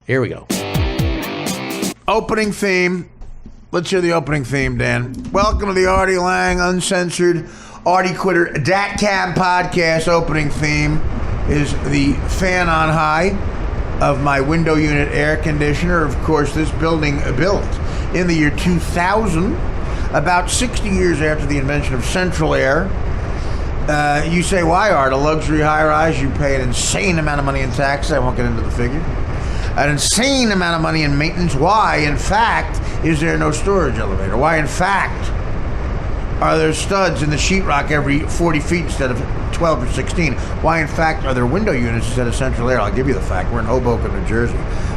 Here we go. Opening theme. Let's hear the opening theme, Dan. Welcome to the Artie Lang Uncensored Artie Quitter .com podcast. Opening theme is the fan on high of my window unit air conditioner. Of course, this building built in the year 2000, about 60 years after the invention of central air. You say, why, Art? A luxury high-rise, you pay an insane amount of money in taxes. I won't get into the figure. An insane amount of money in maintenance. Why, in fact, is there no storage elevator? Why, in fact, are there studs in the sheetrock every 40 feet instead of 12 or 16? Why, in fact, are there window units instead of central air? I'll give you the fact. We're in Hoboken, New Jersey,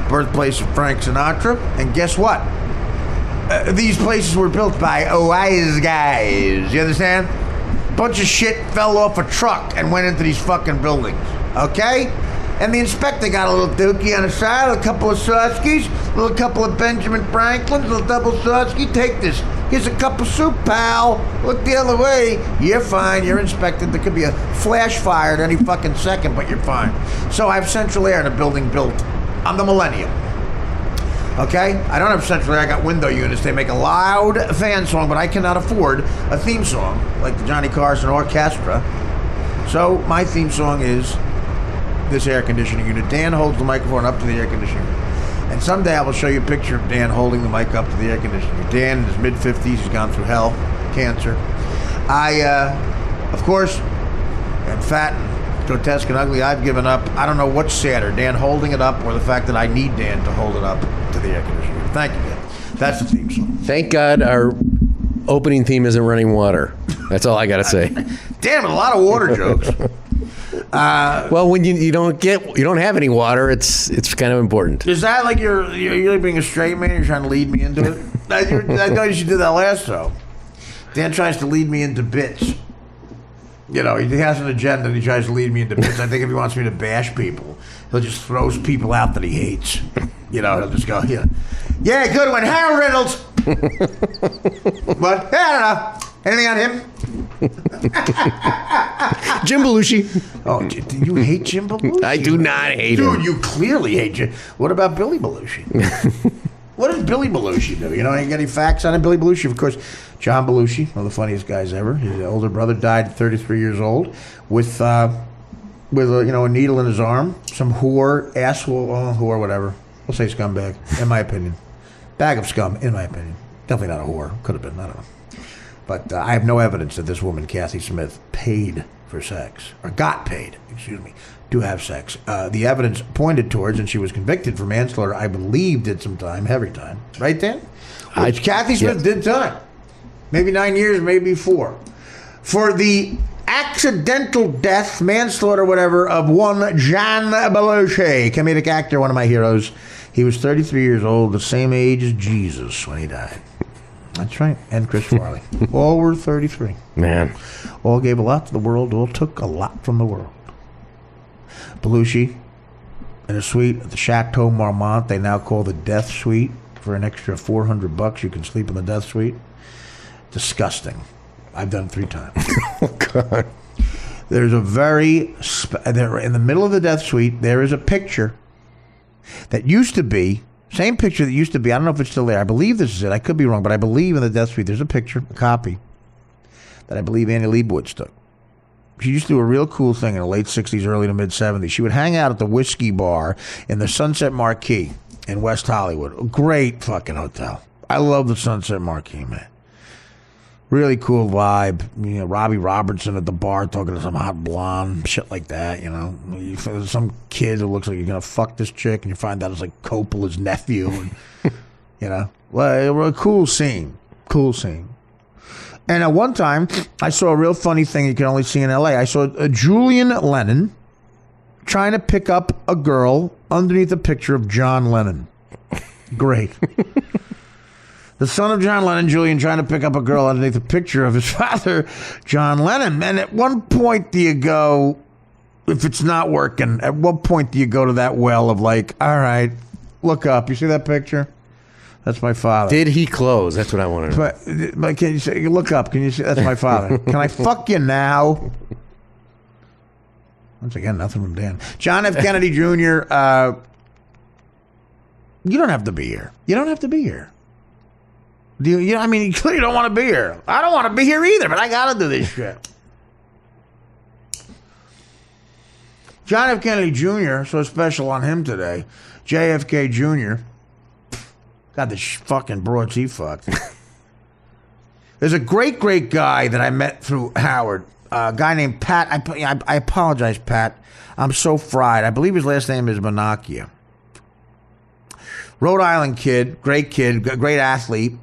birthplace of Frank Sinatra. And guess what? These places were built by wise guys. You understand? Bunch of shit fell off a truck and went into these fucking buildings. Okay? And the inspector got a little dookie on the side, a couple of Sawskis, a little couple of Benjamin Franklins, a little double Sawski. Take this. Here's a cup of soup, pal. Look the other way. You're fine. You're inspected. There could be a flash fire at any fucking second, but you're fine. So I have central air in a building built on the Millennium. Okay? I don't have central air. I got window units. They make a loud fan song, but I cannot afford a theme song like the Johnny Carson Orchestra. So my theme song is this air conditioning unit. Dan holds the microphone up to the air conditioning unit. And someday I will show you a picture of Dan holding the mic up to the air conditioning unit. Dan in his mid-50s, he's gone through hell, cancer. Of course, am fat and grotesque and ugly. I've given up. I don't know what's sadder, Dan holding it up or the fact that I need Dan to hold it up to the air conditioning unit. Thank you, Dan. That's the theme song. Thank God our opening theme isn't running water. That's all I got to say. Damn, a lot of water jokes. Well, when you don't have any water, it's kind of important. Is that like you're being a straight man? You're trying to lead me into it? I noticed you did that last show. Dan tries to lead me into bits. You know, he has an agenda and he tries to lead me into bits. I think if he wants me to bash people, he'll just throw people out that he hates. You know, he'll just go, yeah, good one, Harold Reynolds. What? I don't know. Anything on him? Jim Belushi. Oh, do you hate Jim Belushi? I do not hate him. Dude, you clearly hate Jim. What about Billy Belushi? What does Billy Belushi do? You know, any facts on him? Billy Belushi, of course, John Belushi, one of the funniest guys ever. His older brother died at 33 years old with a needle in his arm. Some whore, whatever. We'll say scumbag, in my opinion. Bag of scum, in my opinion. Definitely not a whore. Could have been, I don't know. But I have no evidence that this woman, Kathy Smith, paid for sex, or got paid, to have sex. The evidence pointed towards, and she was convicted for manslaughter, I believe did some time, heavy time. Right, Dan? Kathy Smith did time. Maybe 9 years, maybe 4. For the accidental death, manslaughter, whatever, of one John Belushi, comedic actor, one of my heroes. He was 33 years old, the same age as Jesus when he died. That's right. And Chris Farley. All were 33. Man. All gave a lot to the world. All took a lot from the world. Belushi, in a suite at the Chateau Marmont, they now call the Death Suite. For an extra $400, you can sleep in the Death Suite. Disgusting. I've done it 3 times. Oh, God. There's a in the middle of the Death Suite, there is a picture that used to be, same picture that used to be, I don't know if it's still there. I believe this is it. I could be wrong, but I believe in the Death Suite there's a picture, a copy, that I believe Annie Leibovitz took. She used to do a real cool thing in the late 60s, early to mid 70s. She would hang out at the Whiskey Bar in the Sunset Marquis in West Hollywood. A great fucking hotel. I love the Sunset Marquis, man. Really cool vibe. You know, Robbie Robertson at the bar talking to some hot blonde, shit like that, you know. Some kid who looks like you're going to fuck this chick, and you find out it's like Coppola's nephew. And, you know, well, a cool scene. Cool scene. And at one time, I saw a real funny thing you can only see in L.A. I saw Julian Lennon trying to pick up a girl underneath a picture of John Lennon. Great. The son of John Lennon, Julian, trying to pick up a girl underneath a picture of his father, John Lennon. And at one point do you go, if it's not working, at what point do you go to that well of like, all right, look up. You see that picture? That's my father. Did he close? That's what I want to know. But can you say, look up. Can you see? That's my father. Can I fuck you now? Once again, nothing from Dan. John F. Kennedy Jr., You don't have to be here. You don't have to be here. I mean, you clearly don't want to be here. I don't want to be here either, but I got to do this shit. John F. Kennedy Jr., so special on him today. JFK Jr. God, the fucking broads he fucked. There's a great, great guy that I met through Howard. A guy named Pat. I apologize, Pat. I'm so fried. I believe his last name is Monacchia. Rhode Island kid, great athlete.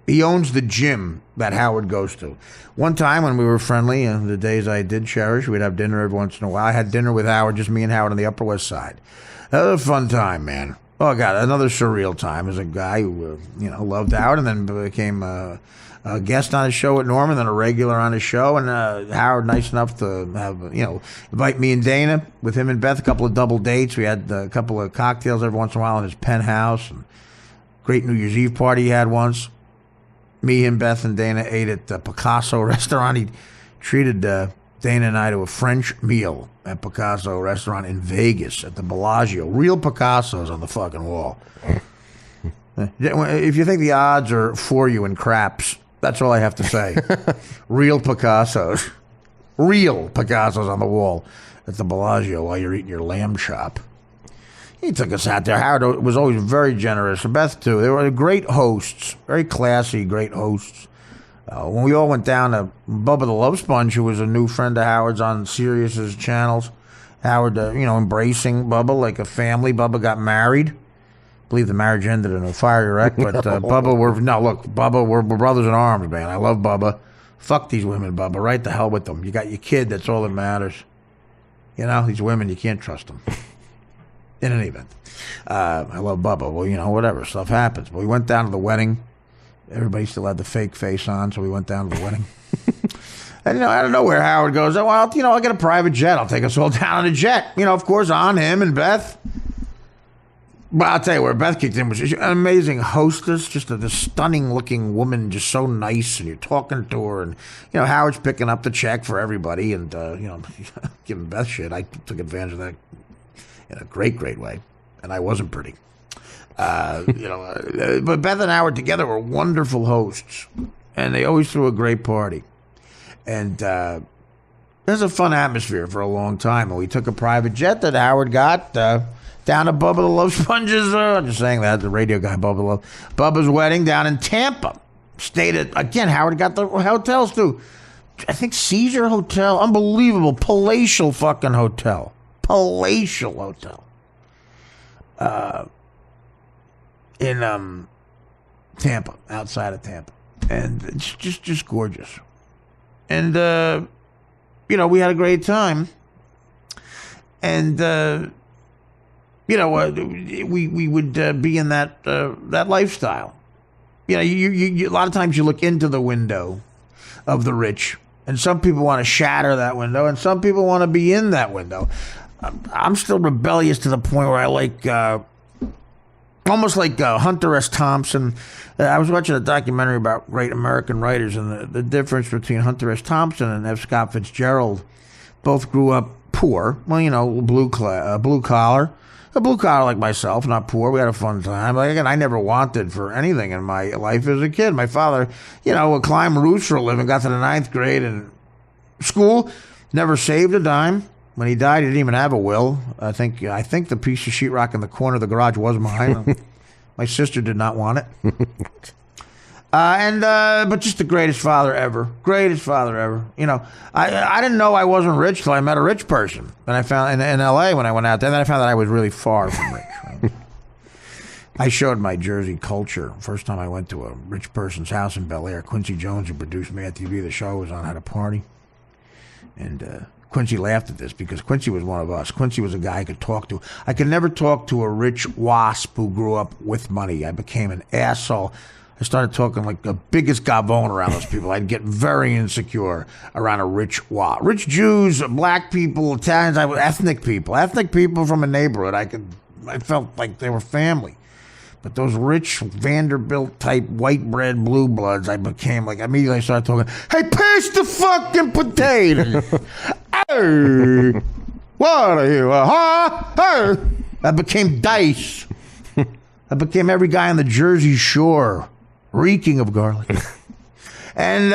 He owns the gym that Howard goes to. One time when we were friendly, and the days I did cherish, we'd have dinner every once in a while. I had dinner with Howard, just me and Howard on the Upper West Side. That was a fun time, man. Oh, God, another surreal time. As a guy who, loved Howard and then became a guest on his show at Norman, then a regular on his show. And Howard, nice enough to have, invite me and Dana with him and Beth, a couple of double dates. We had a couple of cocktails every once in a while in his penthouse. And great New Year's Eve party he had once. Me and Beth and Dana ate at the Picasso restaurant. He treated Dana and I to a French meal at Picasso restaurant in Vegas at the Bellagio. Real Picassos on the fucking wall. If you think the odds are for you in craps, that's all I have to say. Real Picassos. Real Picassos on the wall at the Bellagio while you're eating your lamb chop. He took us out there. Howard was always very generous. And Beth, too. They were great hosts. Very classy, great hosts. When we all went down to Bubba the Love Sponge, who was a new friend of Howard's on Sirius's channels, Howard, embracing Bubba like a family. Bubba got married. I believe the marriage ended in a fiery wreck, but Bubba, we're brothers in arms, man. I love Bubba. Fuck these women, Bubba. Right the hell with them. You got your kid. That's all that matters. These women, you can't trust them. In any event, I love Bubba. Well, whatever. Stuff happens. But we went down to the wedding. Everybody still had the fake face on, so we went down to the wedding. And, out of nowhere, Howard goes, well, I'll get a private jet. I'll take us all down on a jet. Of course, on him and Beth. But I'll tell you where Beth kicked in was an amazing hostess, just a stunning-looking woman, just so nice, and you're talking to her, and, Howard's picking up the check for everybody, and, giving Beth shit. I took advantage of that in a great, great way, and I wasn't pretty. But Beth and Howard together were wonderful hosts, and they always threw a great party. And there's a fun atmosphere for a long time, and we took a private jet that Howard got down to Bubba the Love Sponge's, I'm just saying that, the radio guy, Bubba's wedding down in Tampa. Stayed at, again, Howard got the hotels too. I think Caesar Hotel, unbelievable, palatial fucking hotel. Palatial hotel. In Tampa, outside of Tampa. And it's just gorgeous. And, we had a great time. And, we would be in that lifestyle. You a lot of times you look into the window of the rich, and some people want to shatter that window, and some people want to be in that window. I'm still rebellious to the point where I like, almost like Hunter S. Thompson. I was watching a documentary about great American writers, and the difference between Hunter S. Thompson and F. Scott Fitzgerald. Both grew up poor. Well, blue collar. A blue collar like myself, not poor. We had a fun time. Again, I never wanted for anything in my life as a kid. My father, would climb roofs for a living, got to the 9th grade in school, never saved a dime. When he died, he didn't even have a will. I think the piece of sheetrock in the corner of the garage was mine. My sister did not want it. But just the greatest father ever. Greatest father ever. I didn't know I wasn't rich till I met a rich person. And I found in L.A. when I went out there, then I found that I was really far from rich. Right? I showed my Jersey culture. First time I went to a rich person's house in Bel Air, Quincy Jones, who produced Mad TV, the show was on, had a party. And Quincy laughed at this because Quincy was one of us. Quincy was a guy I could talk to. I could never talk to a rich wasp who grew up with money. I became an asshole. I started talking like the biggest gavone around those people. I'd get very insecure around a rich wasp. Rich Jews, black people, Italians, ethnic people from a neighborhood. I felt like they were family. But those rich Vanderbilt type white bread blue bloods, I became like, immediately I started talking, hey, pass the fucking potatoes. Hey, what are you, huh? Hey. I became Dice. I became every guy on the Jersey Shore, reeking of garlic. And,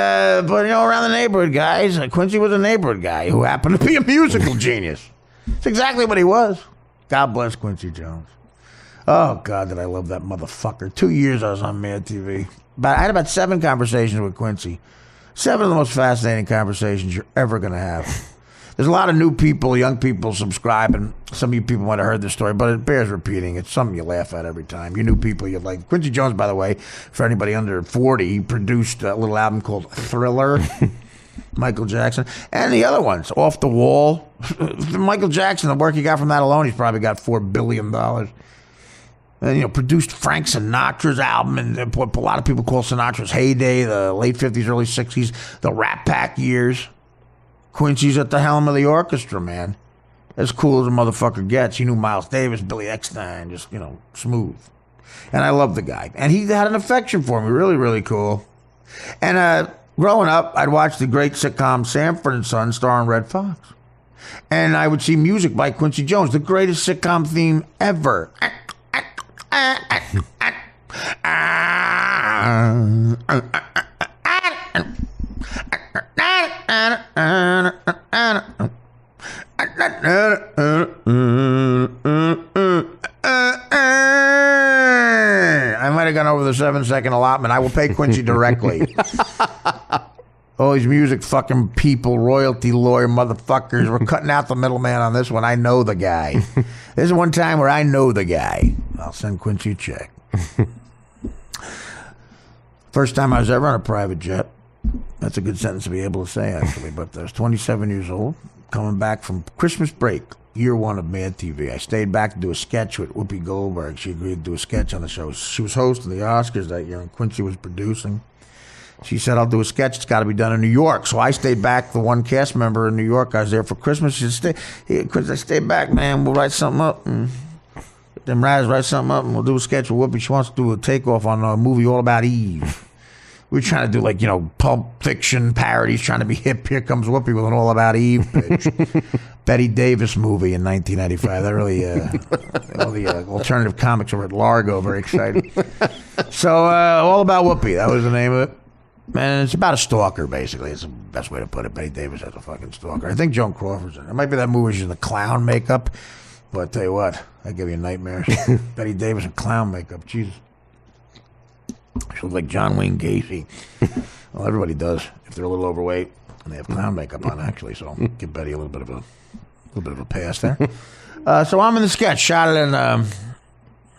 but, around the neighborhood guys, Quincy was a neighborhood guy who happened to be a musical genius. It's exactly what he was. God bless Quincy Jones. Oh, God, did I love that motherfucker. 2 years I was on Mad TV. I had about 7 conversations with Quincy. 7 of the most fascinating conversations you're ever going to have. There's a lot of new people, young people subscribing. Some of you people might have heard this story, but it bears repeating. It's something you laugh at every time. You new people you like. Quincy Jones, by the way, for anybody under 40, he produced a little album called Thriller. Michael Jackson. And the other ones, Off the Wall. Michael Jackson, the work he got from that alone, he's probably got $4 billion. And, produced Frank Sinatra's album, and what a lot of people call Sinatra's heyday, the late 50s, early 60s, the Rat Pack years. Quincy's at the helm of the orchestra, man. As cool as a motherfucker gets. He knew Miles Davis, Billy Eckstine, just, smooth. And I love the guy. And he had an affection for me, really, really cool. And growing up, I'd watch the great sitcom Sanford & Son starring Red Fox. And I would see music by Quincy Jones, the greatest sitcom theme ever. I might have gone over the 7-second allotment. I will pay Quincy directly. All these music fucking people, royalty lawyer motherfuckers. We're cutting out the middleman on this one. I know the guy. This is one time where I know the guy. I'll send Quincy a check. First time I was ever on a private jet. That's a good sentence to be able to say, actually. But I was 27 years old, coming back from Christmas break, year 1 of Mad TV. I stayed back to do a sketch with Whoopi Goldberg. She agreed to do a sketch on the show. She was hosting the Oscars that year, and Quincy was producing. She said, I'll do a sketch. It's got to be done in New York. So I stayed back, the one cast member in New York. I was there for Christmas. She said, Quincy, I stayed back, man. We'll write something up. And them Raz write something up, and we'll do a sketch with Whoopi. She wants to do a takeoff on a movie all about Eve. We were trying to do Pulp Fiction parodies, trying to be hip. Here comes Whoopi with an All About Eve pitch. Betty Davis movie in 1995. That really, all the alternative comics were at Largo, very excited. So, All About Whoopi, that was the name of it. And it's about a stalker, basically. It's the best way to put it. Betty Davis as a fucking stalker. I think Joan Crawford's in it. It might be that movie she's in the clown makeup. But I tell you what, I give you nightmares. Betty Davis in clown makeup. Jesus. She looks like John Wayne Gacy. Well, everybody does if they're a little overweight and they have clown makeup on, actually. So I'll give Betty a little bit of a pass there. So I'm in the sketch. Shot it in a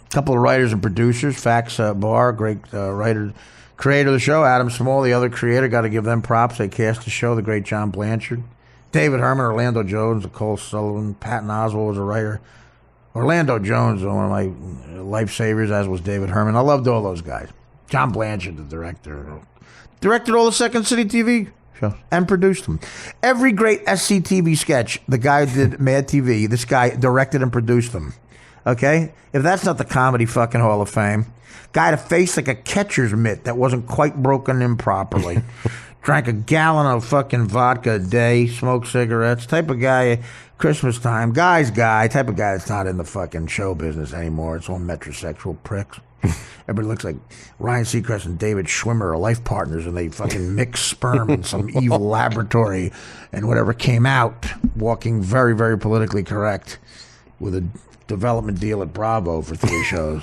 couple of writers and producers. Fax Barr, great writer, creator of the show. Adam Small, the other creator. Got to give them props. They cast the show. The great John Blanchard, David Herman, Orlando Jones, Nicole Sullivan, Patton Oswalt was a writer. Orlando Jones was one of my lifesavers, as was David Herman. I loved all those guys. John Blanchard, the director, directed all the Second City TV shows and produced them. Every great SCTV sketch, the guy who did Mad TV, this guy directed and produced them. Okay? If that's not the Comedy fucking Hall of Fame. Guy had a face like a catcher's mitt that wasn't quite broken in properly. Drank a gallon of fucking vodka a day, smoked cigarettes. Type of guy, Christmas time, guy's guy, type of guy that's not in the fucking show business anymore. It's all metrosexual pricks. Everybody looks like Ryan Seacrest and David Schwimmer are life partners, and they fucking mix sperm in some evil laboratory, and whatever came out, walking very, very politically correct with a development deal at Bravo for 3 shows.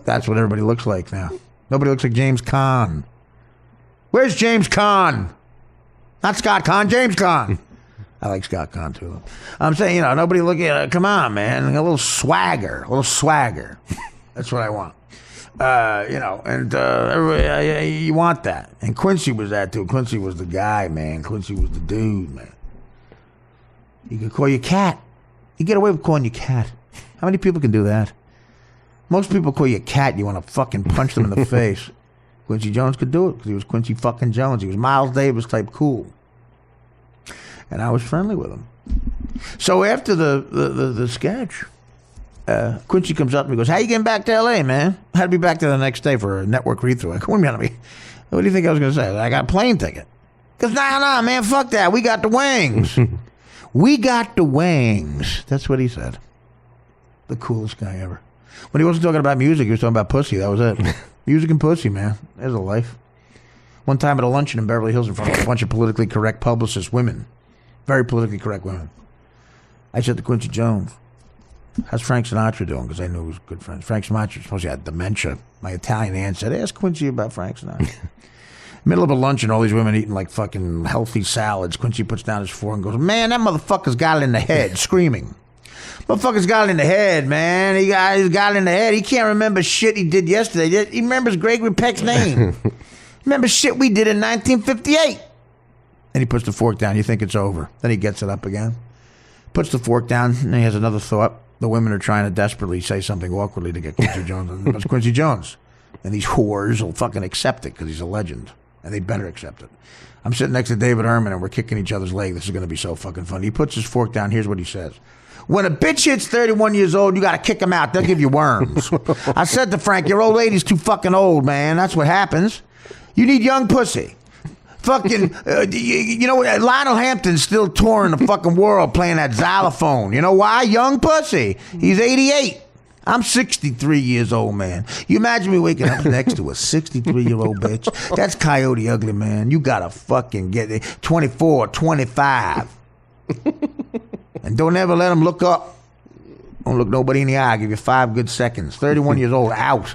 That's what everybody looks like now. Nobody looks like James Caan. Where's James Caan? Not Scott Caan, James Caan. I like Scott Caan too. I'm saying, nobody look at come on, man. A little swagger. That's what I want. Everybody, you want that. And Quincy was that too. Quincy was the guy, man. Quincy was the dude, man. You could call you cat. You get away with calling you cat. How many people can do that? Most people call you cat, you want to fucking punch them in the face. Quincy Jones could do it because he was Quincy fucking Jones. He was Miles Davis type cool. And I was friendly with him. So after the sketch, Quincy comes up to me and goes, how you getting back to L.A., man? I had to be back there the next day for a network read-through. I go, what do you think I was going to say? I got a plane ticket. He goes, nah, man, fuck that. We got the wings. We got the wings. That's what he said. The coolest guy ever. When he wasn't talking about music, he was talking about pussy. That was it. Music and pussy, man. There's a life. One time at a luncheon in Beverly Hills in front of a bunch of politically correct publicist women. Very politically correct women. I said to Quincy Jones, how's Frank Sinatra doing? Because I knew he was good friends. Frank Sinatra supposed to have dementia. My Italian aunt said, ask Quincy about Frank Sinatra. Middle of a luncheon, all these women eating like fucking healthy salads. Quincy puts down his fork and goes, man, that motherfucker's got it in the head, screaming. Motherfucker's got it in the head, man. He's got it in the head. He can't remember shit he did yesterday. He remembers Gregory Peck's name. Remember shit we did in 1958. And he puts the fork down. You think it's over. Then he gets it up again. Puts the fork down, and he has another thought. The women are trying to desperately say something awkwardly to get Quincy Jones. And it's Quincy Jones. And these whores will fucking accept it because he's a legend. And they better accept it. I'm sitting next to David Herman, and we're kicking each other's leg. This is going to be so fucking fun. He puts his fork down. Here's what he says. When a bitch hits 31 years old, you got to kick them out. They'll give you worms. I said to Frank, your old lady's too fucking old, man. That's what happens. You need young pussy. Fucking, you know, Lionel Hampton's still touring the fucking world playing that xylophone. You know why? Young pussy. He's 88. I'm 63 years old, man. You imagine me waking up next to a 63-year-old bitch? That's Coyote Ugly, man. You got to fucking get it. 24, 25. And don't ever let them look up. Don't look nobody in the eye. I'll give you 5 good seconds. 31 years old, out.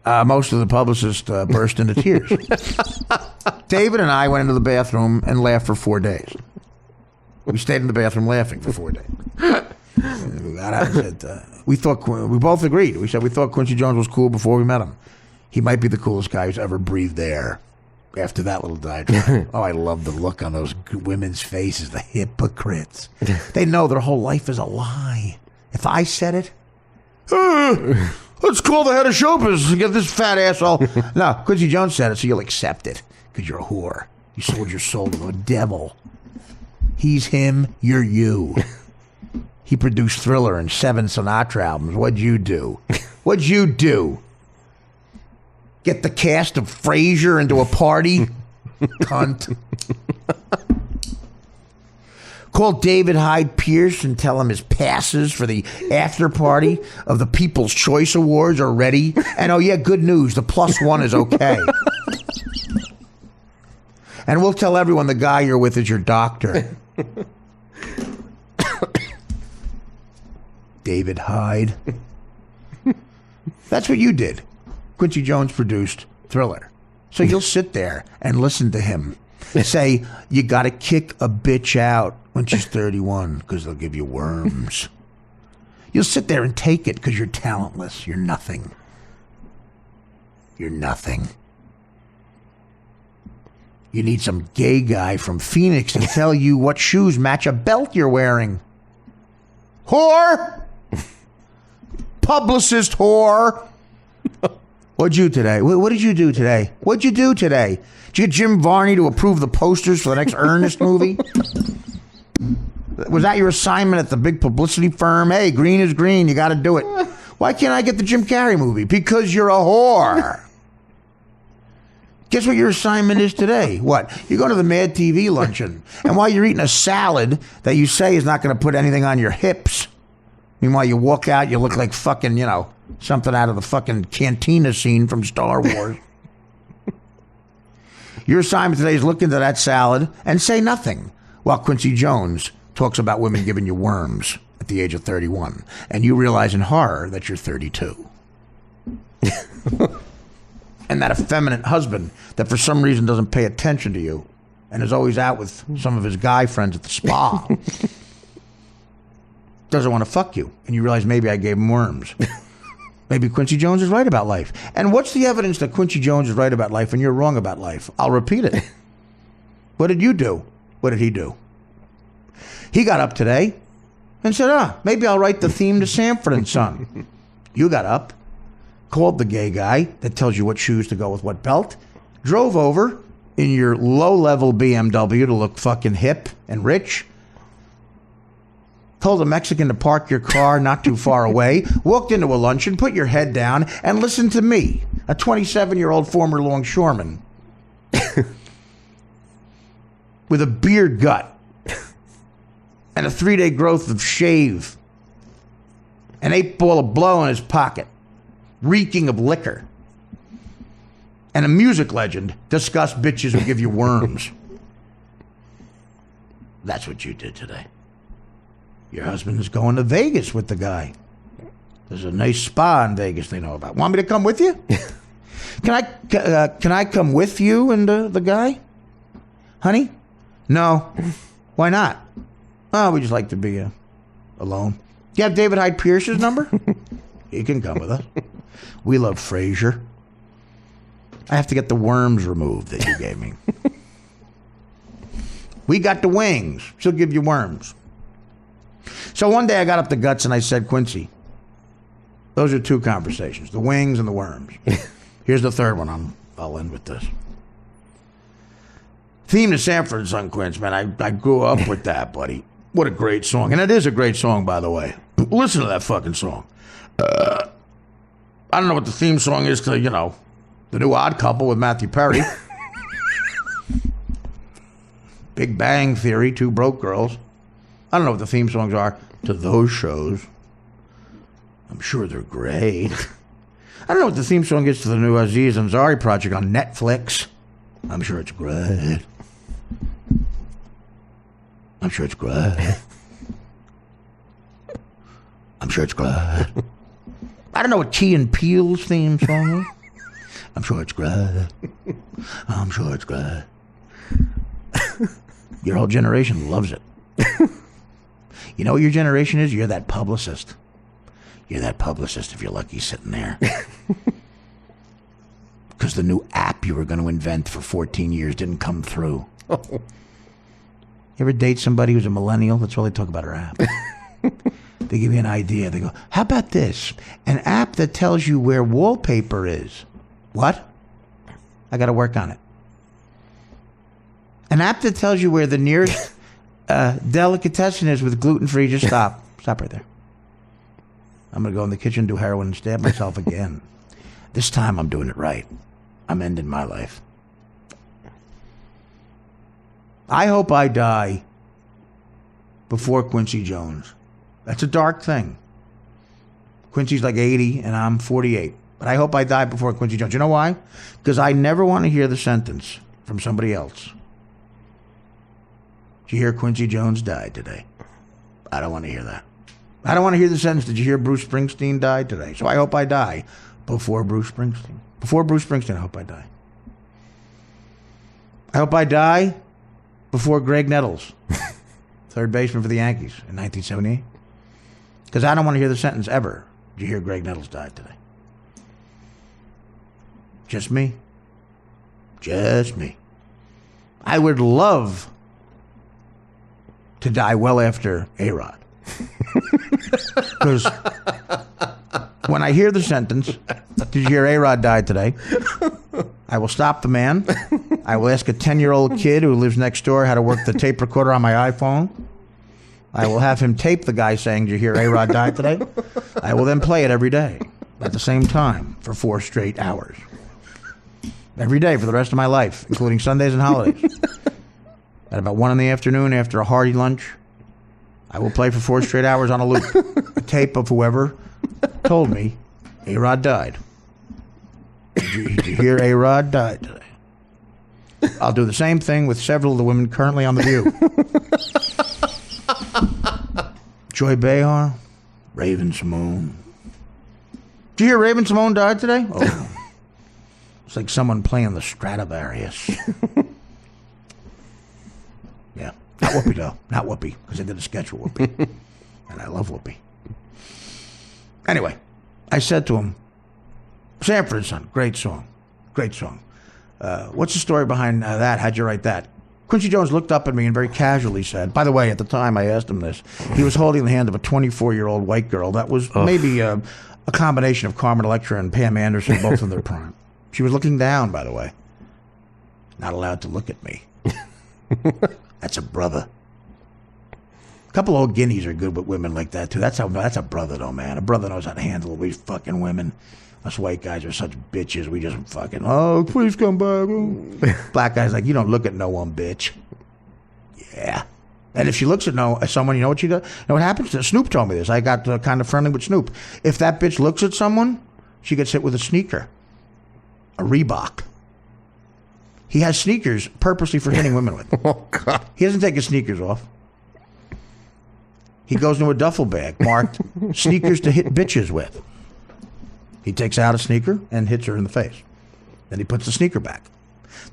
Most of the publicists burst into tears. David and I went into the bathroom and laughed for 4 days. We stayed in the bathroom laughing for 4 days. We both agreed. We said we thought Quincy Jones was cool before we met him. He might be the coolest guy who's ever breathed air. After that little diatribe. Oh, I love the look on those women's faces, the hypocrites. They know their whole life is a lie. If I said it, let's call the head of show business and get this fat asshole. No, Quincy Jones said it, so you'll accept it because you're a whore. You sold your soul to a devil. He's him, you're you. He produced Thriller and 7 Sinatra albums. What'd you do? What'd you do? Get the cast of Frasier into a party? Cunt. Call David Hyde Pierce and tell him his passes for the after party of the People's Choice Awards are ready. And oh yeah, good news, the +1 is okay. And we'll tell everyone the guy you're with is your doctor. David Hyde. That's what you did. Quincy Jones produced Thriller. So you'll sit there and listen to him say, you got to kick a bitch out when she's 31 because they'll give you worms. You'll sit there and take it because you're talentless. You're nothing. You're nothing. You need some gay guy from Phoenix to tell you what shoes match a belt you're wearing. Whore! Publicist whore! What'd you do today? What did you do today? What'd you do today? Did you get Jim Varney to approve the posters for the next Ernest movie? Was that your assignment at the big publicity firm? Hey, green is green. You got to do it. Why can't I get the Jim Carrey movie? Because you're a whore. Guess what your assignment is today? What? You're going to the Mad TV luncheon. And while you're eating a salad that you say is not going to put anything on your hips, meanwhile, you walk out, you look like fucking, you know, something out of the fucking cantina scene from Star Wars. Your assignment today is look into that salad and say nothing while Quincy Jones talks about women giving you worms at the age of 31. And you realize in horror that you're 32. And that effeminate husband that for some reason doesn't pay attention to you and is always out with some of his guy friends at the spa doesn't want to fuck you. And you realize maybe I gave him worms. Maybe Quincy Jones is right about life. And what's the evidence that Quincy Jones is right about life and you're wrong about life? I'll repeat it. What did you do? What did he do? He got up today and said, maybe I'll write the theme to Sanford & Son. You got up, called the gay guy that tells you what shoes to go with what belt, drove over in your low-level BMW to look fucking hip and rich, told a Mexican to park your car not too far away, walked into a luncheon, put your head down, and listened to me, a 27-year-old former longshoreman with a beer gut and a 3-day growth of shave an 8-ball of blow in his pocket, reeking of liquor. And a music legend discuss bitches who give you worms. That's what you did today. Your husband is going to Vegas with the guy. There's a nice spa in Vegas they know about. Want me to come with you? Can I come with you and the guy? Honey? No. Why not? Oh, we just like to be alone. Do you have David Hyde Pierce's number? He can come with us. We love Frasier. I have to get the worms removed that you gave me. We got the wings. She'll give you worms. So one day I got up the guts and I said, Quincy, those are 2 conversations, the wings and the worms. Here's the third one. I'll end with this. Theme to Sanford & Son, Quince, man. I grew up with that, buddy. What a great song. And it is a great song, by the way. Listen to that fucking song. I don't know what the theme song is to, the new Odd Couple with Matthew Perry. Big Bang Theory, 2 broke girls. I don't know what the theme songs are to those shows. I'm sure they're great. I don't know what the theme song is to the new Aziz Ansari project on Netflix. I'm sure it's great. I'm sure it's great. I'm sure it's great. I don't know what Key and Peele's theme song is. I'm sure it's great. I'm sure it's great. Your whole generation loves it. You know what your generation is? You're that publicist. You're that publicist if you're lucky sitting there. Because the new app you were going to invent for 14 years didn't come through. You ever date somebody who's a millennial? That's all they talk about, her app. They give you an idea. They go, how about this? An app that tells you where wallpaper is. What? I got to work on it. An app that tells you where the nearest delicatessen is with gluten-free. Just stop. Stop right there. I'm going to go in the kitchen, do heroin, and stab myself again. This time I'm doing it right. I'm ending my life. I hope I die before Quincy Jones. That's a dark thing. Quincy's like 80 and I'm 48. But I hope I die before Quincy Jones. You know why? Because I never want to hear the sentence from somebody else. Did you hear Quincy Jones died today? I don't want to hear that. I don't want to hear the sentence, did you hear Bruce Springsteen died today? So I hope I die before Bruce Springsteen. Before Bruce Springsteen, I hope I die. I hope I die before Greg Nettles, third baseman for the Yankees in 1978. Because I don't want to hear the sentence ever, did you hear Greg Nettles died today? Just me. Just me. I would love to die well after A-Rod. Because when I hear the sentence, did you hear A-Rod died today? I will stop the man. I will ask a 10-year-old kid who lives next door how to work the tape recorder on my iPhone. I will have him tape the guy saying, did you hear A-Rod died today? I will then play it every day at the same time for 4 straight hours. Every day for the rest of my life, including Sundays and holidays. At about 1 in the afternoon after a hearty lunch, I will play for 4 straight hours on a loop. A tape of whoever told me A-Rod died. Did you hear A-Rod died today? I'll do the same thing with several of the women currently on The View. Joy Behar, Raven Simone. Did you hear Raven Simone died today? Oh. It's like someone playing the Stradivarius. Yeah. Not Whoopi, though. Not Whoopi, because I did a sketch with Whoopi. And I love Whoopi. Anyway, I said to him, Sanford & Son, great song. Great song. What's the story behind that? How'd you write that? Quincy Jones looked up at me and very casually said, by the way, at the time I asked him this, he was holding the hand of a 24-year-old white girl that was maybe a combination of Carmen Electra and Pam Anderson, both in their prime. She was looking down, by the way. Not allowed to look at me. That's a brother. A couple old guineas are good with women like that, too. That's a brother, though, man. A brother knows how to handle these fucking women. Us white guys are such bitches. We just fucking, oh, please come back. Black guys like, you don't look at no one, bitch. Yeah. And if she looks at someone, you know what she does? You know what happens? Snoop told me this. I got kind of friendly with Snoop. If that bitch looks at someone, she gets hit with a sneaker. A Reebok. He has sneakers purposely for hitting women with. Oh, God. He doesn't take his sneakers off. He goes into a duffel bag marked sneakers to hit bitches with. He takes out a sneaker and hits her in the face. Then he puts the sneaker back.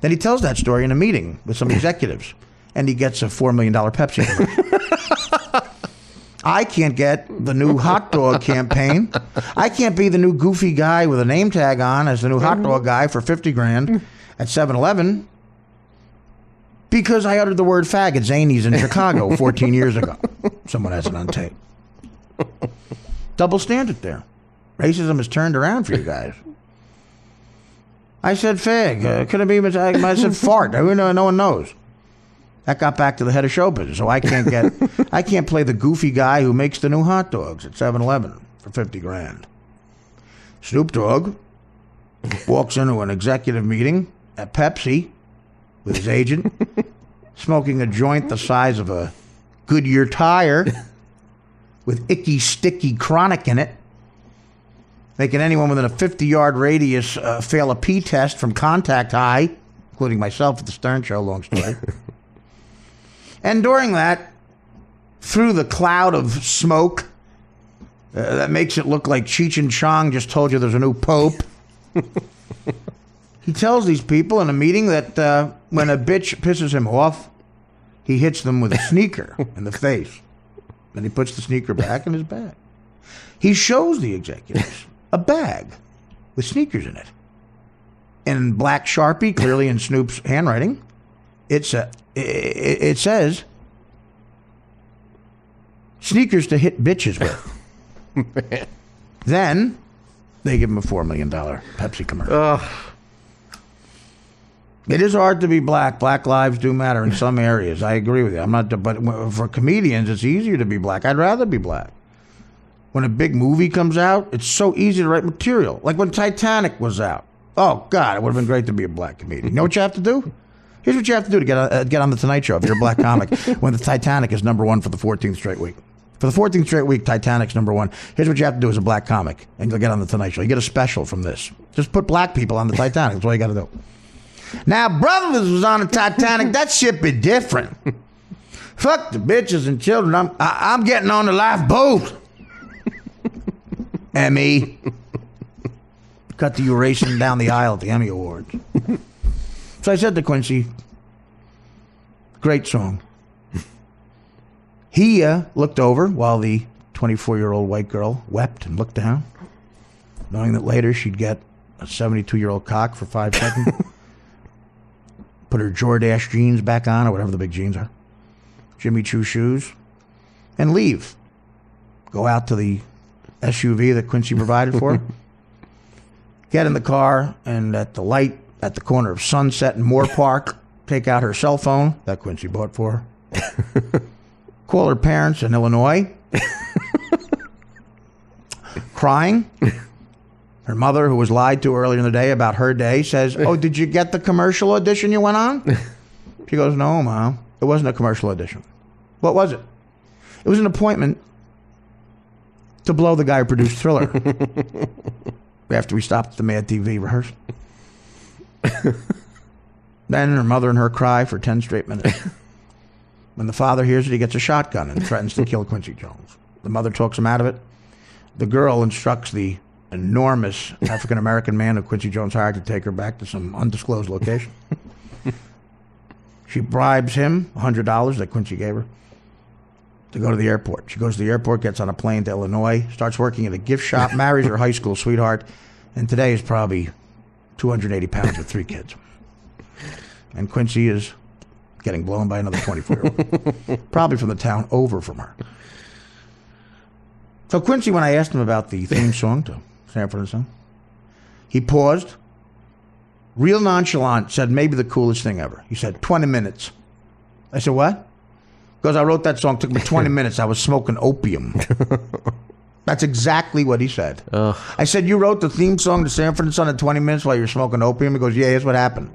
Then he tells that story in a meeting with some executives. And he gets a $4 million Pepsi commercial. I can't get the new hot dog campaign. I can't be the new goofy guy with a name tag on as the new hot dog guy for $50,000 at 7-Eleven because I uttered the word fag at Zany's in Chicago 14 years ago. Someone has it on tape. Double standard there. Racism has turned around for you guys. I said fag. Could it be? I said fart. No one knows. That got back to the head of show business. So I can't play the goofy guy who makes the new hot dogs at 7-Eleven for $50,000. Snoop Dogg walks into an executive meeting at Pepsi with his agent, smoking a joint the size of a Goodyear tire with icky, sticky chronic in it, making anyone within a 50-yard radius fail a pee test from contact high, including myself at the Stern Show, long story. And during that, through the cloud of smoke that makes it look like Cheech and Chong just told you there's a new pope, he tells these people in a meeting that when a bitch pisses him off, he hits them with a sneaker in the face. Then he puts the sneaker back in his bag. He shows the executives a bag with sneakers in it. In black Sharpie, clearly in Snoop's handwriting, it says, sneakers to hit bitches with. Then they give him a $4 million Pepsi commercial. It is hard to be black. Black lives do matter in some areas. I agree with you. But for comedians, it's easier to be black. I'd rather be black. When a big movie comes out, it's so easy to write material. Like when Titanic was out. Oh, God, it would have been great to be a black comedian. You know what you have to do? Here's what you have to do to get on the Tonight Show if you're a black comic when the Titanic is number one for the 14th straight week. For the 14th straight week, Titanic's number one. Here's what you have to do as a black comic, and you'll get on the Tonight Show. You get a special from this. Just put black people on the Titanic. That's all you got to do. Now, Brothers was on the Titanic. That shit be different. Fuck the bitches and children. I'm getting on the lifeboat. Emmy. Cut to you racing down the aisle at the Emmy Awards. So I said to Quincy, great song. He looked over while the 24-year-old white girl wept and looked down, knowing that later she'd get a 72-year-old cock for 5 seconds, put her Jordache jeans back on, or whatever the big jeans are, Jimmy Choo shoes, and leave. Go out to the SUV that Quincy provided for her, get in the car, and at the light at the corner of Sunset and Moore Park, take out her cell phone that Quincy bought for her, call her parents in Illinois, crying. Her mother, who was lied to earlier in the day about her day, says, "Oh, did you get the commercial audition you went on?" She goes, "No, Mom, it wasn't a commercial audition." What was it? It was an appointment to blow the guy who produced Thriller after we stopped at the Mad TV rehearsal. Then her mother and her cry for 10 straight minutes. When the father hears it, he gets a shotgun and threatens to kill Quincy Jones. The mother talks him out of it. The girl instructs the enormous African-American man who Quincy Jones hired to take her back to some undisclosed location. She bribes him $100 that Quincy gave her to go to the airport. She goes to the airport, gets on a plane to Illinois, starts working at a gift shop, marries her high school sweetheart, and today is probably 280 pounds with 3 kids. And Quincy is getting blown by another 24-year-old, probably from the town over from her. So Quincy, when I asked him about the theme song to Sanford and Son, he paused, real nonchalant, said maybe the coolest thing ever. He said, 20 minutes. I said, what? Because I wrote that song, took me 20 minutes. I was smoking opium. That's exactly what he said. I said, you wrote the theme song to Sanford and Son in 20 minutes while you were smoking opium? He goes, yeah, here's what happened.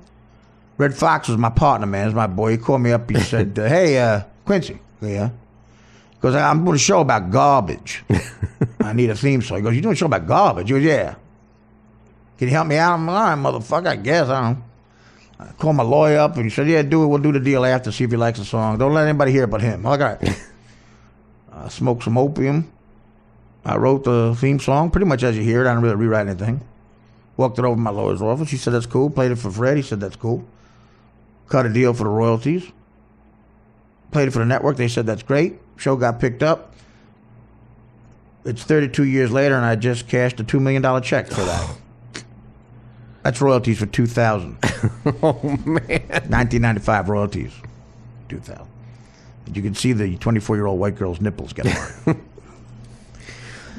Red Fox was my partner, man. He's my boy. He called me up. He said, hey, Quincy. I Yeah. He goes, I'm doing a show about garbage. I need a theme song. He goes, you're doing a show about garbage? He goes, yeah. Can you help me out? I'm like, all right, motherfucker, I guess. I don't know. I called my lawyer up, and he said, yeah, do it. We'll do the deal after, see if he likes the song. Don't let anybody hear it but him. I'm like, all right. I smoked some opium. I wrote the theme song, pretty much as you hear it. I didn't really rewrite anything. Walked it over to my lawyer's office. He said, that's cool. Played it for Fred. He said, that's cool. Cut a deal for the royalties. Played it for the network. They said, that's great. Show got picked up. It's 32 years later, and I just cashed a $2 million check for that. That's royalties for 2000. Oh, man. 1995 royalties. 2000. You can see the 24-year-old white girl's nipples get hard.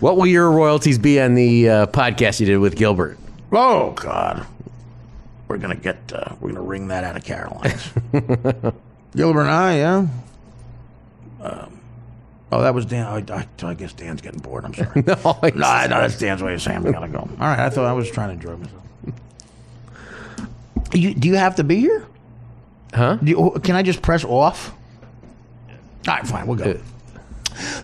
What will your royalties be on the podcast you did with Gilbert? Oh, God. We're going to wring that out of Caroline's. Gilbert and I, yeah. That was Dan. I guess Dan's getting bored. I'm sorry. No, That's Dan's way of saying we got to go. All right, I thought I was trying to enjoy myself. Do you have to be here? Huh? Can I just press off? All right, fine, we'll go.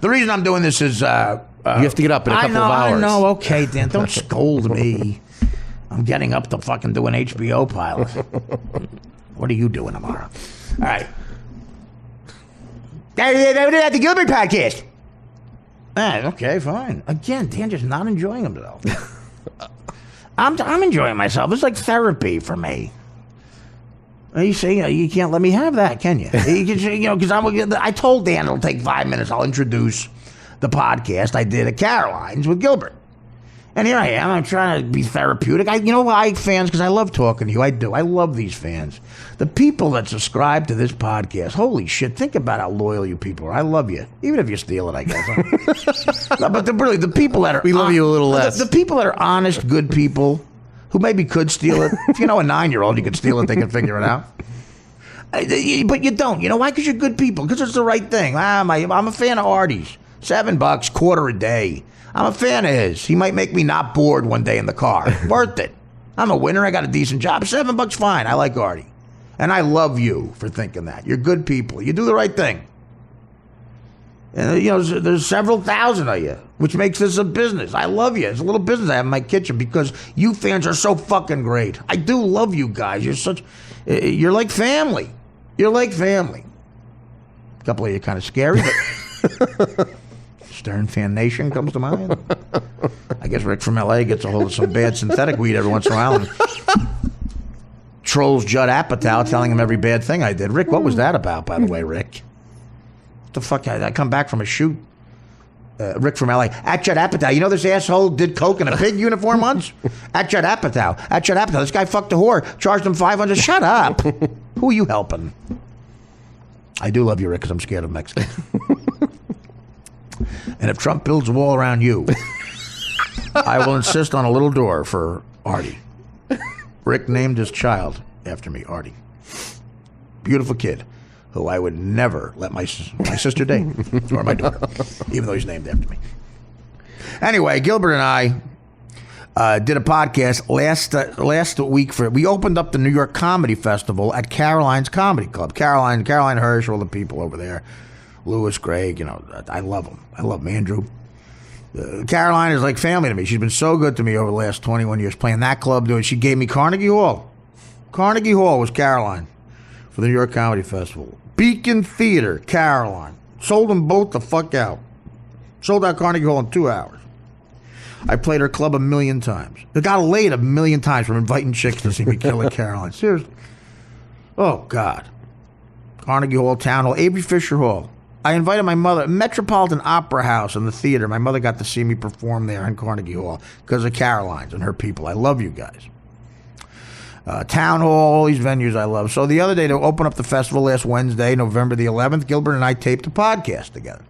The reason I'm doing this is... you have to get up in a couple of hours. I know, okay, Dan, don't scold me. I'm getting up to fucking do an HBO pilot. What are you doing tomorrow? All right. At the Gilbert podcast. Okay, fine. Again, Dan just not enjoying himself. I'm enjoying myself. It's like therapy for me. You say you can't let me have that, can you? Because I told Dan it'll take 5 minutes. I'll introduce the podcast I did at Caroline's with Gilbert. And here I am. I'm trying to be therapeutic. Why, fans? Because I love talking to you. I do. I love these fans. The people that subscribe to this podcast, holy shit, think about how loyal you people are. I love you. Even if you steal it, I guess. But the people that are... We love you a little less. The people that are honest, good people, who maybe could steal it. If you know a 9-year-old, you could steal it, they can figure it out. But you don't. You know why? Because you're good people. Because it's the right thing. I'm a fan of Artie's. $7, quarter a day. I'm a fan of his. He might make me not bored one day in the car. Worth it. I'm a winner. I got a decent job. $7 fine. I like Artie. And I love you for thinking that. You're good people. You do the right thing. And, there's several thousand of you, which makes this a business. I love you. It's a little business I have in my kitchen because you fans are so fucking great. I do love you guys. You're like family. You're like family. A couple of you kind of scary, but... Stern Fan Nation comes to mind. I guess Rick from L.A. gets a hold of some bad synthetic weed every once in a while and trolls Judd Apatow telling him every bad thing I did. Rick, what was that about, by the way, Rick? What the fuck? I come back from a shoot. Rick from L.A. At Judd Apatow. This asshole did coke in a pig uniform once? At Judd Apatow. At Judd Apatow. This guy fucked a whore. Charged him $500. Shut up. Who are you helping? I do love you, Rick, because I'm scared of Mexicans. And if Trump builds a wall around you, I will insist on a little door for Artie. Rick named his child after me, Artie. Beautiful kid who I would never let my sister date, or my daughter, even though he's named after me. Anyway, Gilbert and I did a podcast last week. We opened up the New York Comedy Festival at Caroline's Comedy Club. Caroline Hirsch, all the people over there. Lewis, Greg, I love them. I love them. Andrew. Caroline is like family to me. She's been so good to me over the last 21 years playing that club. She gave me Carnegie Hall. Carnegie Hall was Caroline for the New York Comedy Festival. Beacon Theater, Caroline. Sold them both the fuck out. Sold out Carnegie Hall in 2 hours. I played her club 1 million times. I got laid 1 million times from inviting chicks to see me kill at Caroline. Seriously. Oh, God. Carnegie Hall, Town Hall, Avery Fisher Hall. I invited my mother, Metropolitan Opera House in the theater. My mother got to see me perform there in Carnegie Hall because of Caroline's and her people. I love you guys. Town Hall, all these venues I love. So the other day, to open up the festival last Wednesday, November the 11th, Gilbert and I taped a podcast together.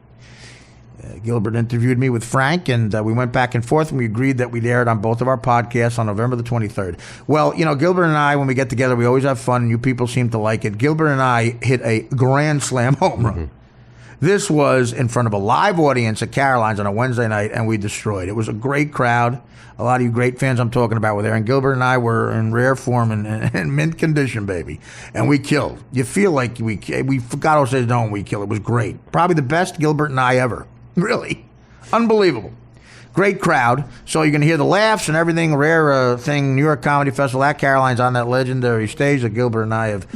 Gilbert interviewed me with Frank, and we went back and forth, and we agreed that we'd air it on both of our podcasts on November the 23rd. Well, Gilbert and I, when we get together, we always have fun, and you people seem to like it. Gilbert and I hit a grand slam home run. This was in front of a live audience at Caroline's on a Wednesday night, and we destroyed. It was a great crowd. A lot of you great fans I'm talking about were there, and Gilbert and I were in rare form and mint condition, baby. And we killed. You feel like we forgot how to say no, and we killed. It was great. Probably the best Gilbert and I ever. Really. Unbelievable. Great crowd. So you're going to hear the laughs and everything. Rare thing, New York Comedy Festival at Caroline's on that legendary stage that Gilbert and I have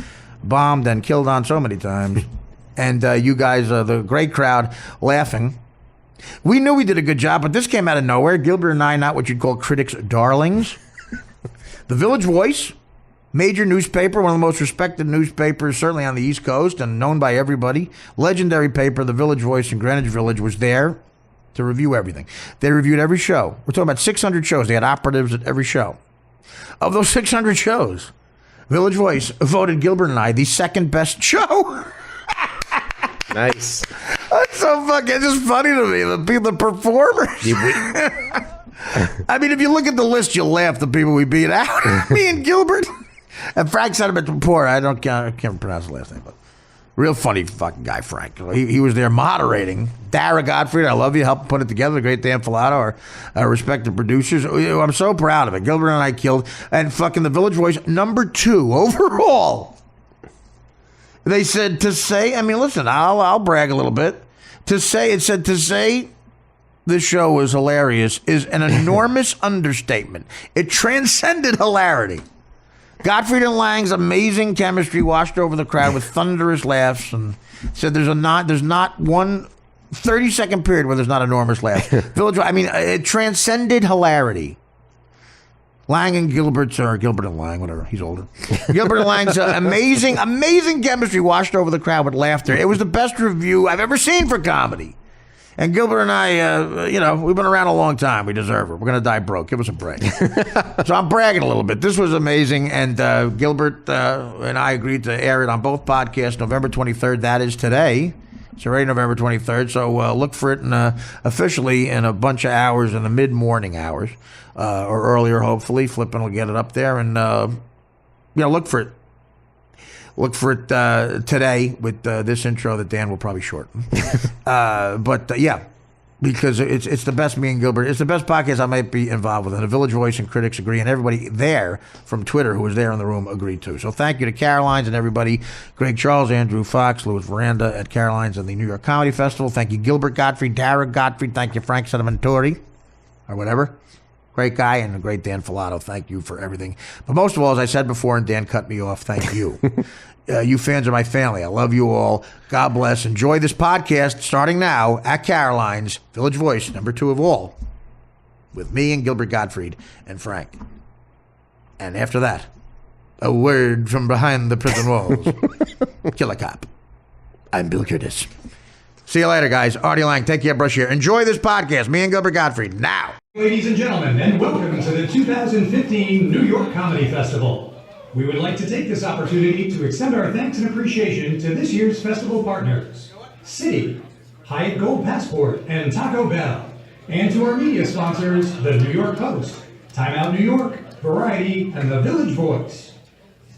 bombed and killed on so many times. And you guys, the great crowd, laughing. We knew we did a good job, but this came out of nowhere. Gilbert and I, not what you'd call critics' darlings. The Village Voice, major newspaper, one of the most respected newspapers, certainly on the East Coast and known by everybody. Legendary paper, The Village Voice in Greenwich Village, was there to review everything. They reviewed every show. We're talking about 600 shows. They had operatives at every show. Of those 600 shows, Village Voice voted Gilbert and I the second best show. Nice. That's so fucking, it's just funny to me. The performers. I mean, if you look at the list, you'll laugh. The people we beat out. Me and Gilbert. And Frank said him at the report. I can't pronounce the last name, but real funny fucking guy, Frank. He was there moderating. Dara Gottfried, I love you. Helped put it together. The great Dan Filato, our respected producers. I'm so proud of it. Gilbert and I killed. And fucking the Village Voice, #2 overall. They said to say, I mean, listen, I'll brag a little bit. To say this show was hilarious is an enormous understatement. It transcended hilarity. Gottfried and Lang's amazing chemistry washed over the crowd with thunderous laughs, and said there's not one 30-second period where there's not enormous laughs. It transcended hilarity. Lang and Gilbert and Lang, whatever, he's older. Gilbert and Lang's amazing chemistry washed over the crowd with laughter. It was the best review I've ever seen for comedy. And Gilbert and I, we've been around a long time. We deserve it. We're going to die broke. Give us a break. So I'm bragging a little bit. This was amazing. And Gilbert and I agreed to air it on both podcasts November 23rd. That is today. It's already November 23rd. So look for it officially in a bunch of hours, in the mid-morning hours. Or earlier, hopefully. Flippin' will get it up there. And, look for it. Look for it today with this intro that Dan will probably shorten. Because it's the best, me and Gilbert. It's the best podcast I might be involved with. And the Village Voice and critics agree, and everybody there from Twitter who was there in the room agreed too. So thank you to Caroline's and everybody. Greg Charles, Andrew Fox, Louis Veranda at Caroline's and the New York Comedy Festival. Thank you, Gilbert Gottfried, Dara Gottfried. Thank you, Frank Sedimentori, or whatever. Great guy, and a great Dan Filato. Thank you for everything. But most of all, as I said before, and Dan cut me off, thank you. You fans are my family. I love you all. God bless. Enjoy this podcast starting now at Caroline's, Village Voice, #2 of all, with me and Gilbert Gottfried and Frank. And after that, a word from behind the prison walls. Kill a cop. I'm Bill Curtis. See you later, guys. Artie Lang, take care, brush here. Enjoy this podcast, me and Gilbert Gottfried, now. Ladies and gentlemen, and welcome to the 2015 New York Comedy Festival. We would like to take this opportunity to extend our thanks and appreciation to this year's festival partners, Citi, Hyatt Gold Passport, and Taco Bell, and to our media sponsors, the New York Post, Time Out New York, Variety, and the Village Voice.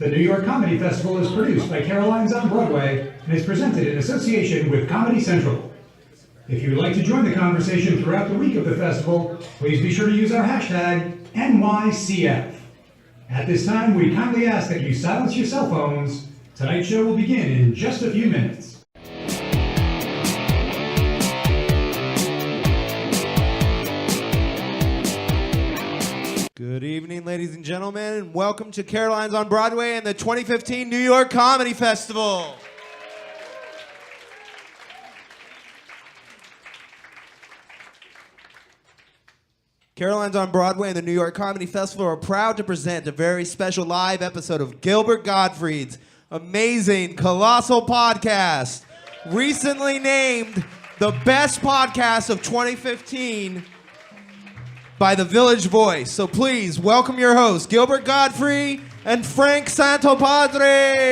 The New York Comedy Festival is produced by Caroline's on Broadway and is presented in association with Comedy Central. If you would like to join the conversation throughout the week of the festival, please be sure to use our hashtag NYCF. At this time, we kindly ask that you silence your cell phones. Tonight's show will begin in just a few minutes. Good evening, ladies and gentlemen, and welcome to Caroline's on Broadway and the 2015 New York Comedy Festival. Caroline's on Broadway and the New York Comedy Festival are proud to present a very special live episode of Gilbert Gottfried's amazing, colossal podcast, recently named the best podcast of 2015 by the Village Voice. So please welcome your hosts, Gilbert Gottfried and Frank Santopadre.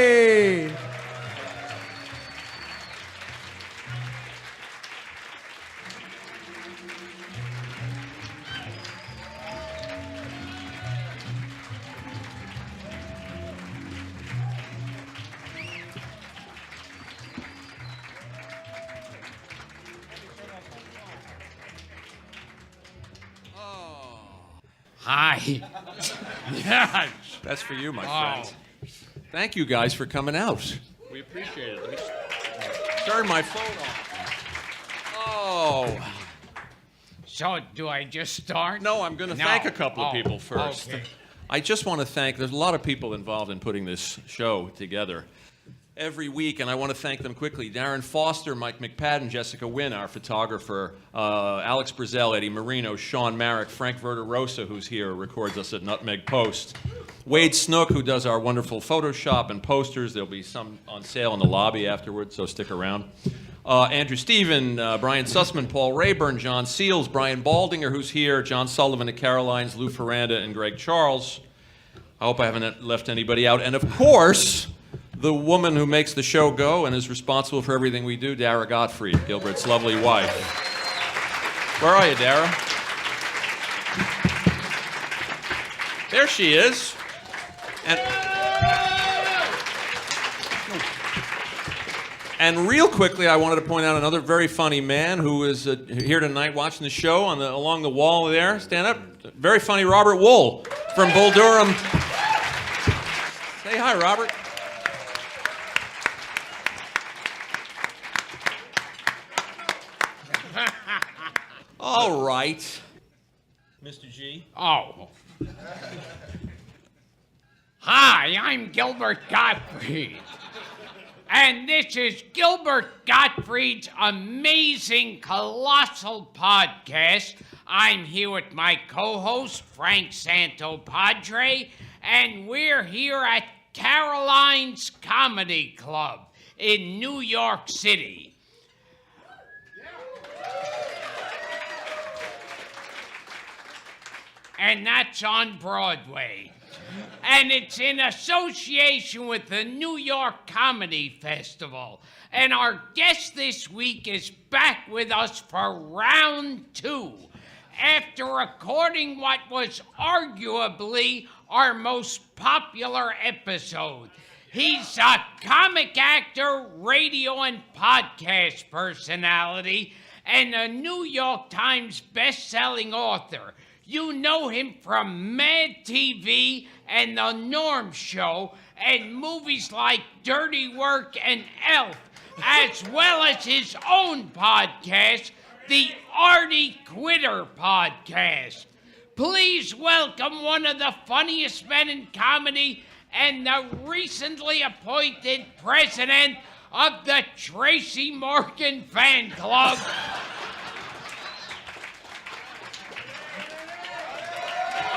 Hi. Yes. That's for you, my friend. Thank you guys for coming out. We appreciate it. Let me turn my phone off. Oh. So, do I just start? No, I'm going to thank a couple of people first. Okay. I just want to thank, there's a lot of people involved in putting this show together every week, and I want to thank them quickly. Darren Foster, Mike McPadden, Jessica Wynn, our photographer, Alex Brazel, Eddie Marino, Sean Marek, Frank Verderosa, who's here, records us at Nutmeg Post. Wade Snook, who does our wonderful Photoshop and posters. There'll be some on sale in the lobby afterwards, so stick around. Andrew Steven, Brian Sussman, Paul Rayburn, John Seals, Brian Baldinger, who's here, John Sullivan at Caroline's, Lou Ferranda, and Greg Charles. I hope I haven't left anybody out. And of course, the woman who makes the show go and is responsible for everything we do, Dara Gottfried, Gilbert's lovely wife. Where are you, Dara? There she is. And real quickly, I wanted to point out another very funny man who is here tonight watching the show along the wall there. Stand up. Very funny Robert Wool from Bull Durham. Say hi, Robert. All right. Mr. G. Oh. Hi, I'm Gilbert Gottfried. And this is Gilbert Gottfried's amazing, colossal podcast. I'm here with my co-host, Frank Santopadre, and we're here at Caroline's Comedy Club in New York City. And that's on Broadway. And it's in association with the New York Comedy Festival. And our guest this week is back with us for round 2, after recording what was arguably our most popular episode. He's a comic actor, radio and podcast personality, and a New York Times best-selling author. You know him from Mad TV and The Norm Show and movies like Dirty Work and Elf, as well as his own podcast, the Artie Quitter Podcast. Please welcome one of the funniest men in comedy and the recently appointed president of the Tracy Morgan Fan Club,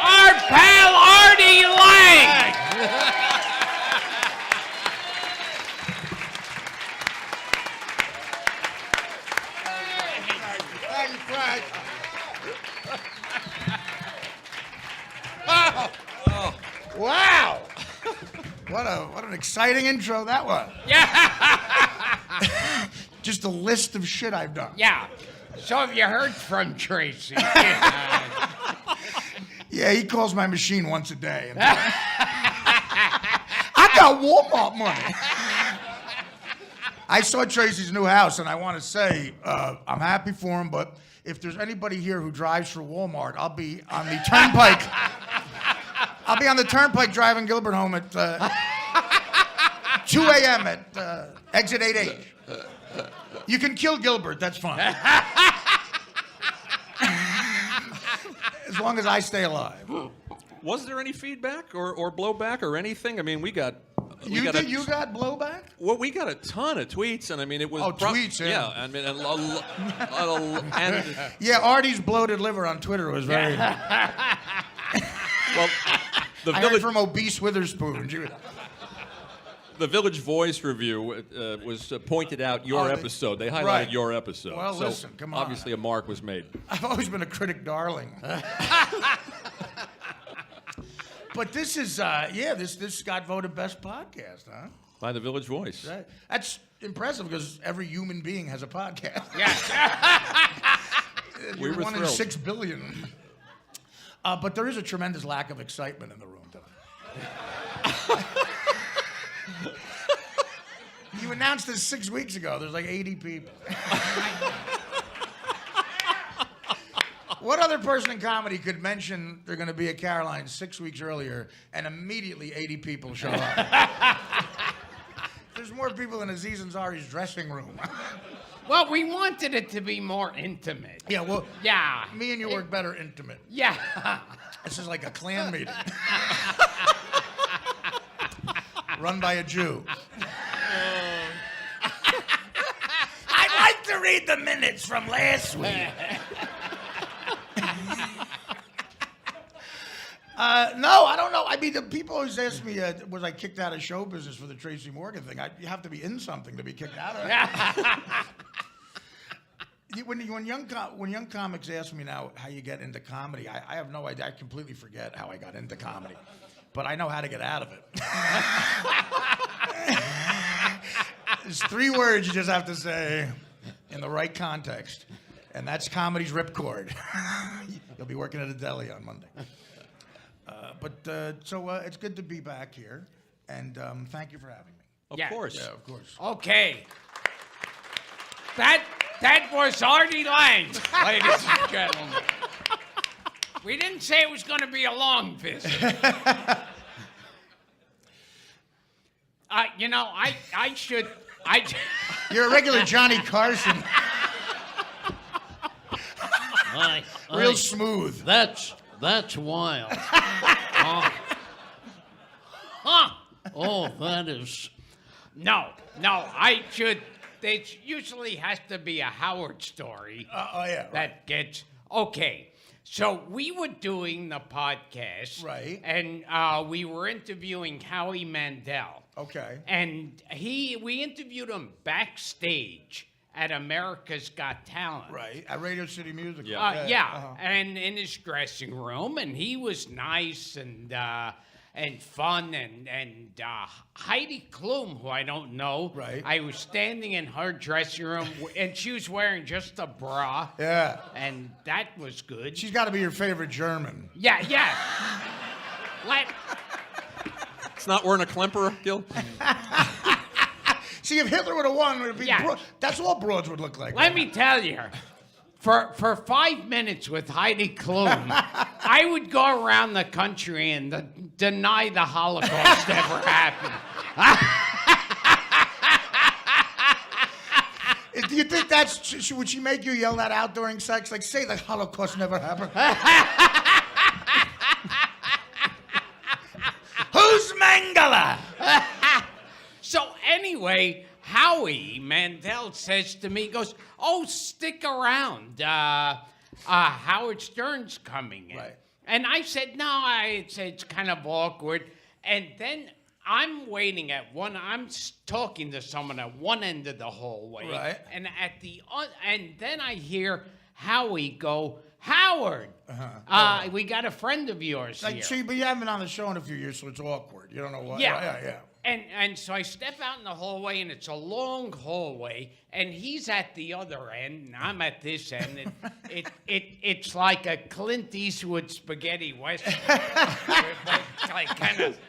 our pal Artie Lang. Thank you, Frank. Wow. What an exciting intro that was. Yeah. Just a list of shit I've done. Yeah. So have you heard from Tracy? Yeah, he calls my machine once a day. I got Walmart money. I saw Tracy's new house, and I want to say I'm happy for him, but if there's anybody here who drives for Walmart, I'll be on the turnpike. I'll be on the turnpike driving Gilbert home at 2 a.m. at exit 8H. You can kill Gilbert, that's fine. As long as I stay alive. Was there any feedback or blowback or anything? I mean, we got blowback? Well, we got a ton of tweets, and I mean, it was tweets. Yeah, I mean, and yeah, Artie's bloated liver on Twitter was very. Well, I heard from obese Witherspoon. The Village Voice review was pointed out your episode. They highlighted your episode. Well, so listen, come on. Obviously, a mark was made. I've always been a critic darling. But this is, this got voted best podcast, huh? By the Village Voice. Right. That's impressive because every human being has a podcast. Yes. You're We were one thrilled. in 6 billion. But there is a tremendous lack of excitement in the room tonight. You announced this 6 weeks ago. There's like 80 people. What other person in comedy could mention they're going to be at Caroline's 6 weeks earlier and immediately 80 people show up? There's more people in Aziz Ansari's dressing room. Well, we wanted it to be more intimate. Yeah, well, Yeah. me and you work better intimate. Yeah. This is like a clan meeting. Run by a Jew. I'd like to read the minutes from last week. No, I don't know. I mean, the people always ask me, was I kicked out of show business for the Tracy Morgan thing? You have to be in something to be kicked out of it. When young comics ask me now how you get into comedy, I have no idea. I completely forget how I got into comedy. But I know how to get out of it. There's 3 words you just have to say in the right context. And that's comedy's ripcord. You'll be working at a deli on Monday. So it's good to be back here. And thank you for having me. Of Yeah. course. Yeah, of course. Okay. That was Artie Lang, ladies and gentlemen. We didn't say it was going to be a long visit. You know, I should. You're a regular Johnny Carson. Real smooth. That's wild. Oh, that is. No, I should. There usually has to be a Howard story. Oh, yeah. Right. That gets. Okay. So we were doing the podcast. Right. And we were interviewing Howie Mandel. Okay. And we interviewed him backstage at America's Got Talent. Right. At Radio City Music. Yeah. Yeah, and in his dressing room, and he was nice and fun, and Heidi Klum, who I don't know. Right. I was standing in her dressing room, and she was wearing just a bra. Yeah. And that was good. She's got to be your favorite German. Yeah. It's not wearing a Klemper, Gil? See, if Hitler would have won, it would be Yeah. that's all broads would look like. Let me tell you, for 5 minutes with Heidi Klum, I would go around the country and deny the Holocaust ever happened. Do you think would she make you yell that out during sex? Like, say the Holocaust never happened. Who's Mengele? So anyway, Howie Mandel says to me, he goes, "Oh, stick around. Howard Stern's coming in." Right. And I said, "No, it's kind of awkward." And then I'm waiting I'm talking to someone at one end of the hallway. Right. And and then I hear Howie go, "Howard, we got a friend of yours Like, here." see, but you haven't been on the show in a few years, so it's awkward. You don't know what. Yeah. Yeah. And so I step out in the hallway, and it's a long hallway, and he's at the other end, and I'm at this end, and it's like a Clint Eastwood spaghetti western. It's like kind of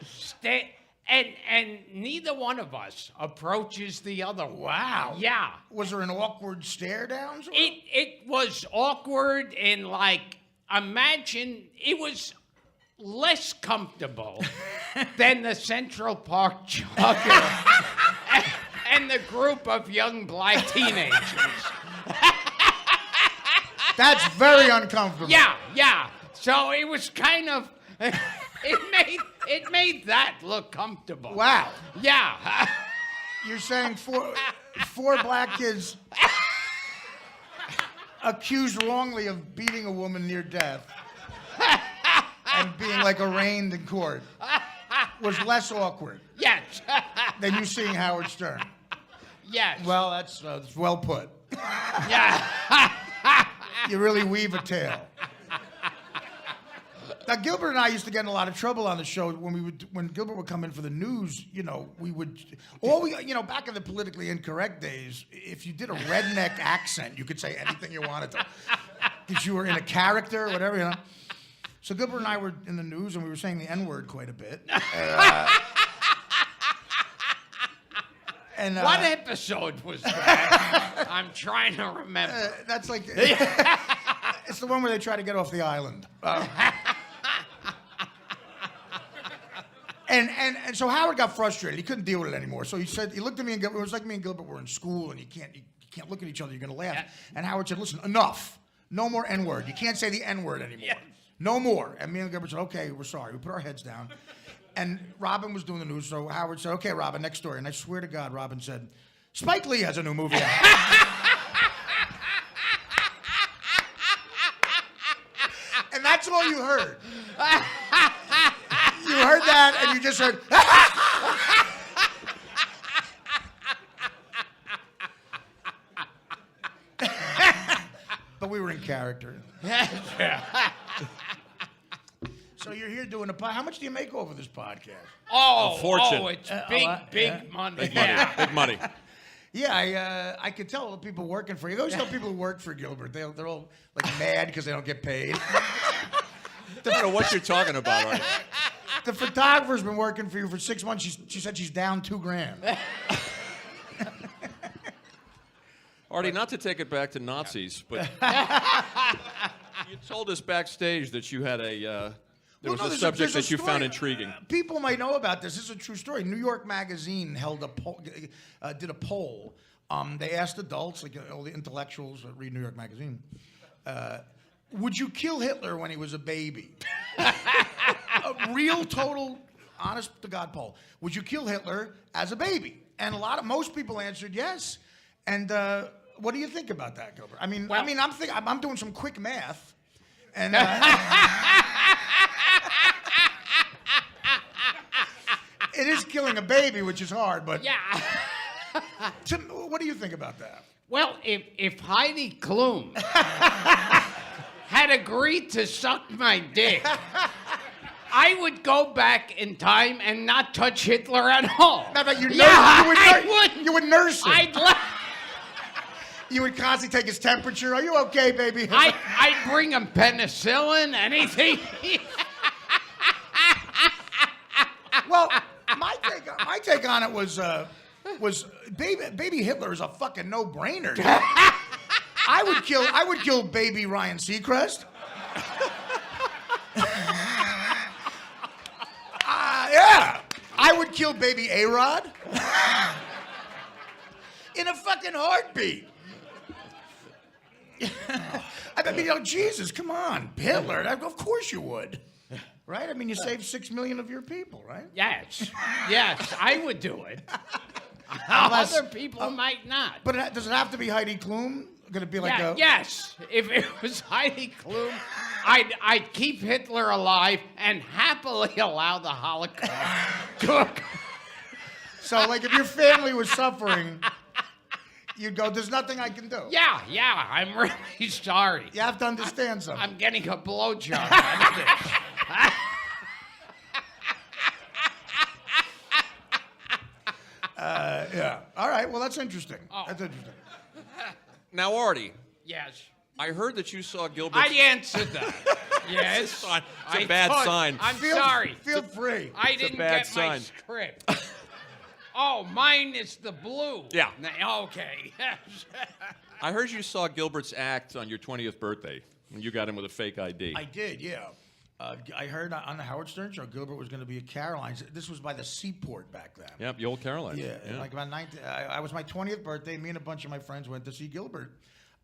and neither one of us approaches the other one. Wow. Yeah. Was there an awkward stare down? It was awkward, and like, imagine it was less comfortable than the Central Park jogger and the group of young black teenagers. That's very uncomfortable. Yeah. So it was kind of it made that look comfortable. Wow. Yeah. You're saying four black kids accused wrongly of beating a woman near death and being like arraigned in court was less awkward Yes. than you seeing Howard Stern. Yes. Well, that's well put. Yeah. You really weave a tale. Now, Gilbert and I used to get in a lot of trouble on the show when Gilbert would come in for the news. You know, back in the politically incorrect days, if you did a redneck accent, you could say anything you wanted to, because you were in a character or whatever, you know. So Gilbert and I were in the news, and we were saying the N-word quite a bit. What episode was that? I'm trying to remember. That's like it's the one where they try to get off the island. And so Howard got frustrated. He couldn't deal with it anymore. So he looked at me and Gilbert. It was like me and Gilbert were in school, and you can't look at each other. You're gonna laugh. And Howard said, "Listen, enough. No more N-word. You can't say the N-word anymore. Yes. No more." And me and Gilbert said, "Okay, we're sorry." We put our heads down. And Robin was doing the news, so Howard said, "Okay, Robin, next story." And I swear to God, Robin said, "Spike Lee has a new movie out." And that's all you heard. You heard that, and you just heard. But we were in character. So you're here doing a podcast. How much do you make over this podcast? Oh, A fortune. it's big money. Big money. Big money. Yeah, I could tell the people working for you. I always tell people who work for Gilbert, they're all like mad because they don't get paid. I don't know what you're talking about, Artie. The photographer's been working for you for 6 months. She said she's down $2,000. Artie, not to take it back to Nazis, but you told us backstage that you had a there was a subject that you found intriguing. People might know about this. This is a true story. New York Magazine held did a poll. They asked adults, like all the intellectuals that read New York Magazine, would you kill Hitler when he was a baby? A real, total, honest to God poll. Would you kill Hitler as a baby? And most people answered yes. And what do you think about that, Gilbert? I'm doing some quick math, and it is killing a baby, which is hard. But Yeah. Tim, what do you think about that? Well, if Heidi Klum had agreed to suck my dick, I would go back in time and not touch Hitler at all. No, but you would nurse him. You would constantly take his temperature. Are you okay, baby? I'd bring him penicillin, anything. Well, my take on it was baby Hitler is a fucking no-brainer. I would kill baby Ryan Seacrest. Yeah, I would kill baby A-Rod in a fucking heartbeat. I mean, Jesus, come on, Hitler. Of course you would, right? I mean, you saved 6 million of your people, right? Yes, I would do it. Unless, Other people might not. But does it have to be Heidi Klum? Going to be like Yes, if it was Heidi Klum, I'd keep Hitler alive and happily allow the Holocaust to occur. So, like, if your family was suffering, you'd go, "There's nothing I can do." Yeah, I'm really sorry. You have to understand something. I'm getting a blowjob out of this. Yeah. All right. Well, that's interesting. Oh. That's interesting. Now, Artie, Yes. I heard that you saw Gilbert. I answered that. Yes. It's a bad sign. I'm sorry. Feel free. I a didn't bad get my sign. script. Oh, mine is the blue. Yeah. Okay. I heard you saw Gilbert's act on your 20th birthday when you got him with a fake ID. I did, yeah. I heard on the Howard Stern show Gilbert was going to be at Caroline's. This was by the seaport back then. Yep, the old Caroline. Yeah, like about 19. I was my 20th birthday. Me and a bunch of my friends went to see Gilbert.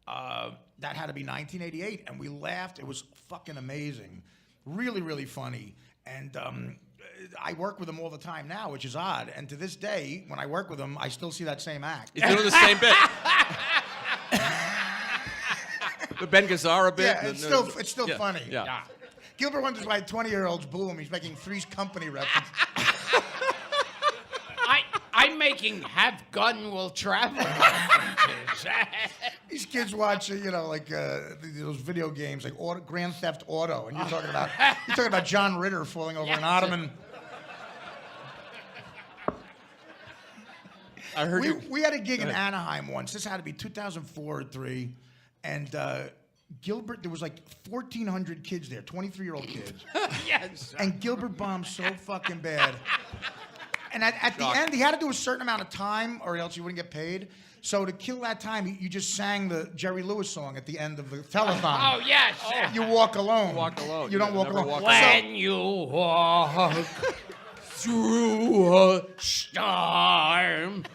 That had to be 1988, and we laughed. It was fucking amazing, really, really funny. And I work with him all the time now, which is odd. And to this day, when I work with him, I still see that same act. He's doing the same bit. The Ben Gazzara bit. Yeah, it's still funny. Yeah. Gilbert wonders why 20-year-olds boo him. He's making Three's Company reference. I'm making Have Gun Will Travel references. These kids watch, those video games like Grand Theft Auto, and you're talking about John Ritter falling over an ottoman. I heard we had a gig in Anaheim once. This had to be 2004 or 3, and Gilbert. There was like 1,400 kids there, 23-year-old kids. Yes. And Gilbert bombed so fucking bad. And at the end, he had to do a certain amount of time, or else he wouldn't get paid. So to kill that time, you just sang the Jerry Lewis song at the end of the telethon. Oh, yes. You walk alone. Walk alone. You don't walk never alone. walk When you walk through a storm,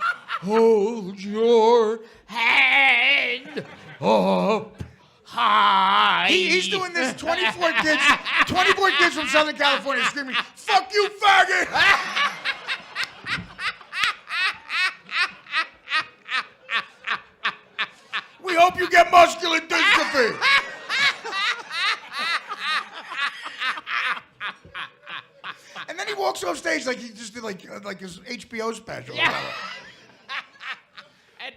hold your head up high. He's doing this 24 kids from Southern California screaming, "Fuck you, faggot!" We hope you get muscular dystrophy. And then he walks off stage like he just did like his HBO special. Yeah. And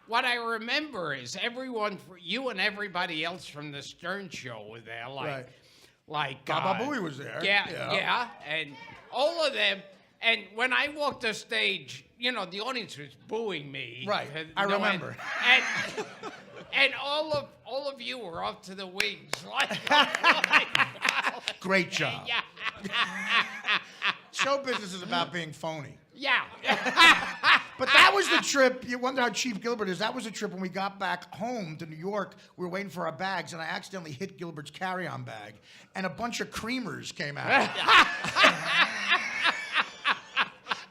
what I remember is everyone, you and everybody else from the Stern Show were there, Right. like Baba Booey was there. Yeah, and all of them. And when I walked the stage, you know, the audience was booing me. Right. I No, remember. And all of you were up to the wings. Great job. Yeah. Show business is about being phony. Yeah. But that was the trip. You wonder how cheap Gilbert is. That was the trip when we got back home to New York. We were waiting for our bags, and I accidentally hit Gilbert's carry-on bag, and a bunch of creamers came out.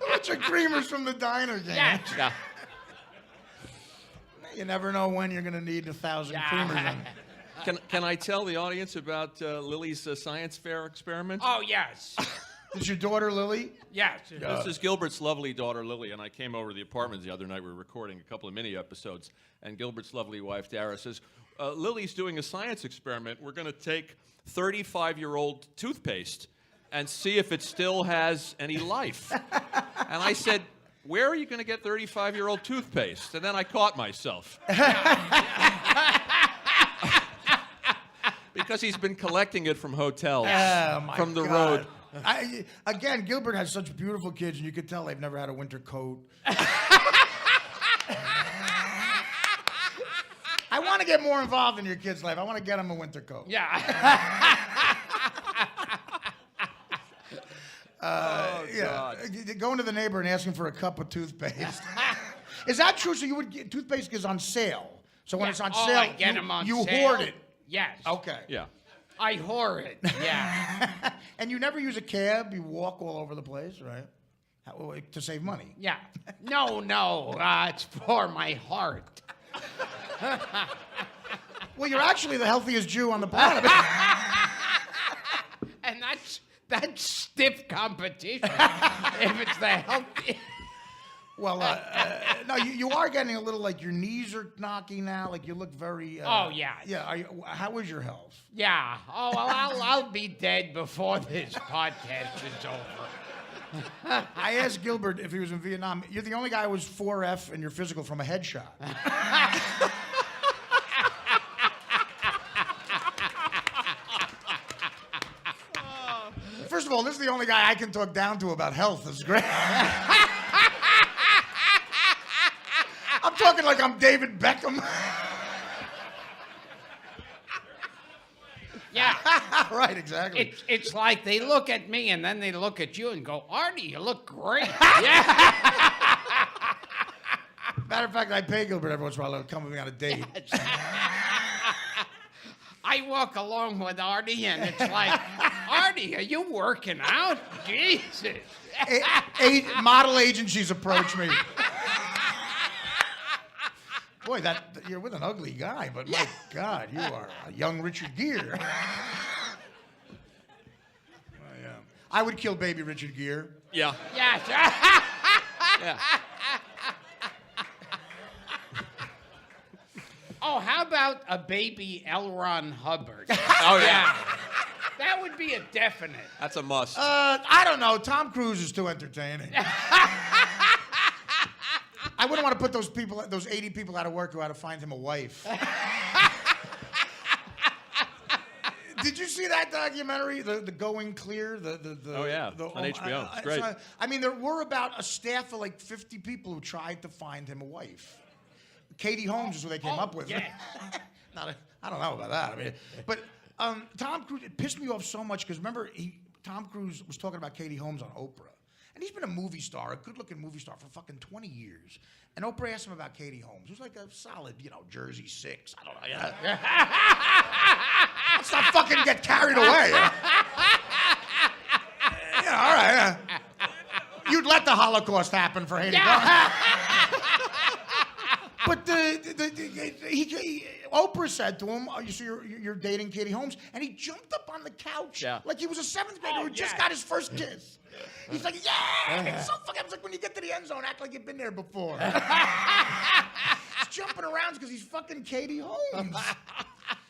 A bunch of creamers from the diner came out. Yeah. You never know when you're going to need 1,000 creamers. Can I tell the audience about Lily's science fair experiment? Oh, yes. Is your daughter Lily? Yes. This is Gilbert's lovely daughter, Lily, and I came over to the apartment the other night. We were recording a couple of mini episodes, and Gilbert's lovely wife, Dara, says, Lily's doing a science experiment. We're going to take 35-year-old toothpaste and see if it still has any life. And I said, where are you going to get 35-year-old toothpaste? And then I caught myself. Because he's been collecting it from hotels, from the road. Again, Gilbert has such beautiful kids, and you could tell they've never had a winter coat. I want to get more involved in your kids' life. I want to get them a winter coat. Yeah. God. Going to the neighbor and asking for a cup of toothpaste. Is that true? So you would get toothpaste is on sale. So when it's on sale, I get 'em on you sale. hoard it. Yes. Okay. Yeah. I whore it. Yeah. And you never use a cab. You walk all over the place, right? To save money. Yeah. No. It's for my heart. Well, you're actually the healthiest Jew on the planet. And that's stiff competition. If it's the healthy. Well, no, you are getting a little like your knees are knocking now. Like you look very. Oh, yeah. Yeah. How is your health? Yeah. Oh well, I'll be dead before this podcast is over. I asked Gilbert if he was in Vietnam. You're the only guy who was 4F in your physical from a headshot. First of all, this is the only guy I can talk down to about health. This is great. I'm talking like I'm David Beckham. Yeah. Right, exactly. It's like they look at me and then they look at you and go, Artie, you look great. Yeah. Matter of fact, I pay Gilbert every once in a while to come with me on a date. I walk along with Artie and it's like, Artie, are you working out? Jesus. Model agencies approach me. Boy, you're with an ugly guy, but my God, you are a young Richard Gere. I would kill baby Richard Gere. Yeah. Yes. Yeah. Oh, how about a baby L. Ron Hubbard? Oh, yeah. That would be a definite. That's a must. I don't know. Tom Cruise is too entertaining. I wouldn't want to put those 80 people out of work who had to find him a wife. Did you see that documentary, the Going Clear? Oh, yeah, on HBO. It's great. I mean, there were about a staff of like 50 people who tried to find him a wife. Katie Holmes is who they came up with. Yes. I don't know about that. I mean, but Tom Cruise, it pissed me off so much because remember, Tom Cruise was talking about Katie Holmes on Oprah. And he's been a movie star, a good-looking movie star for fucking 20 years. And Oprah asked him about Katie Holmes, who's like a solid, Jersey 6. I don't know. Let's not fucking get carried away. All right. You'd let the Holocaust happen for Katie Holmes. But Oprah said to him, "You see, you're dating Katie Holmes," and he jumped up on the couch like he was a 7th grader who just got his first kiss. He's like, "Yeah!" It's so fucking. It's like when you get to the end zone, act like you've been there before. He's jumping around because he's fucking Katie Holmes.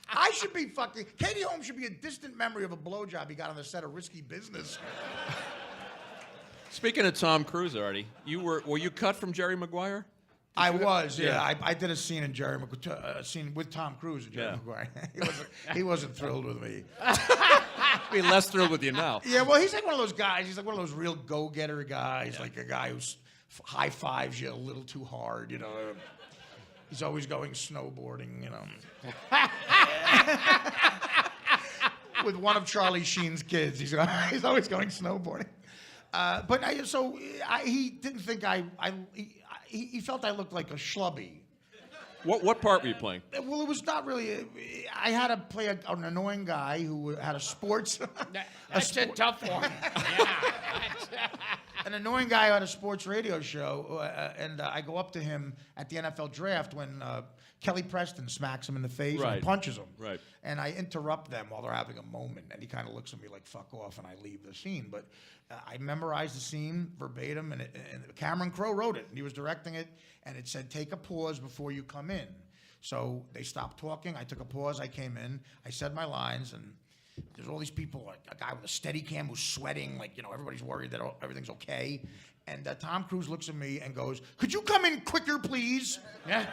I should be fucking. Katie Holmes should be a distant memory of a blowjob he got on the set of Risky Business. Speaking of Tom Cruise, Artie, were you cut from Jerry Maguire? I was, yeah. I did a scene in scene with Tom Cruise in Jerry Maguire. He wasn't thrilled with me. I'd be less thrilled with you now. Yeah, well, he's like one of those guys. He's like one of those real go-getter guys, like a guy who's high fives you a little too hard, He's always going snowboarding, With one of Charlie Sheen's kids, he's always going snowboarding. But he didn't think he felt I looked like a schlubby. What part were you playing? Well, it was not really. I had to play an annoying guy who had a sports. That's a tough one. An annoying guy who had a sports radio show, and I go up to him at the NFL draft when Kelly Preston smacks him in the face and punches him. Right. And I interrupt them while they're having a moment, and he kind of looks at me like, fuck off, and I leave the scene. But I memorized the scene verbatim, and Cameron Crowe wrote it, and he was directing it, and it said, take a pause before you come in. So they stopped talking. I took a pause. I came in. I said my lines, and there's all these people, like a guy with a Steadicam who's sweating, like, everybody's worried that everything's okay. And Tom Cruise looks at me and goes, could you come in quicker, please? Yeah.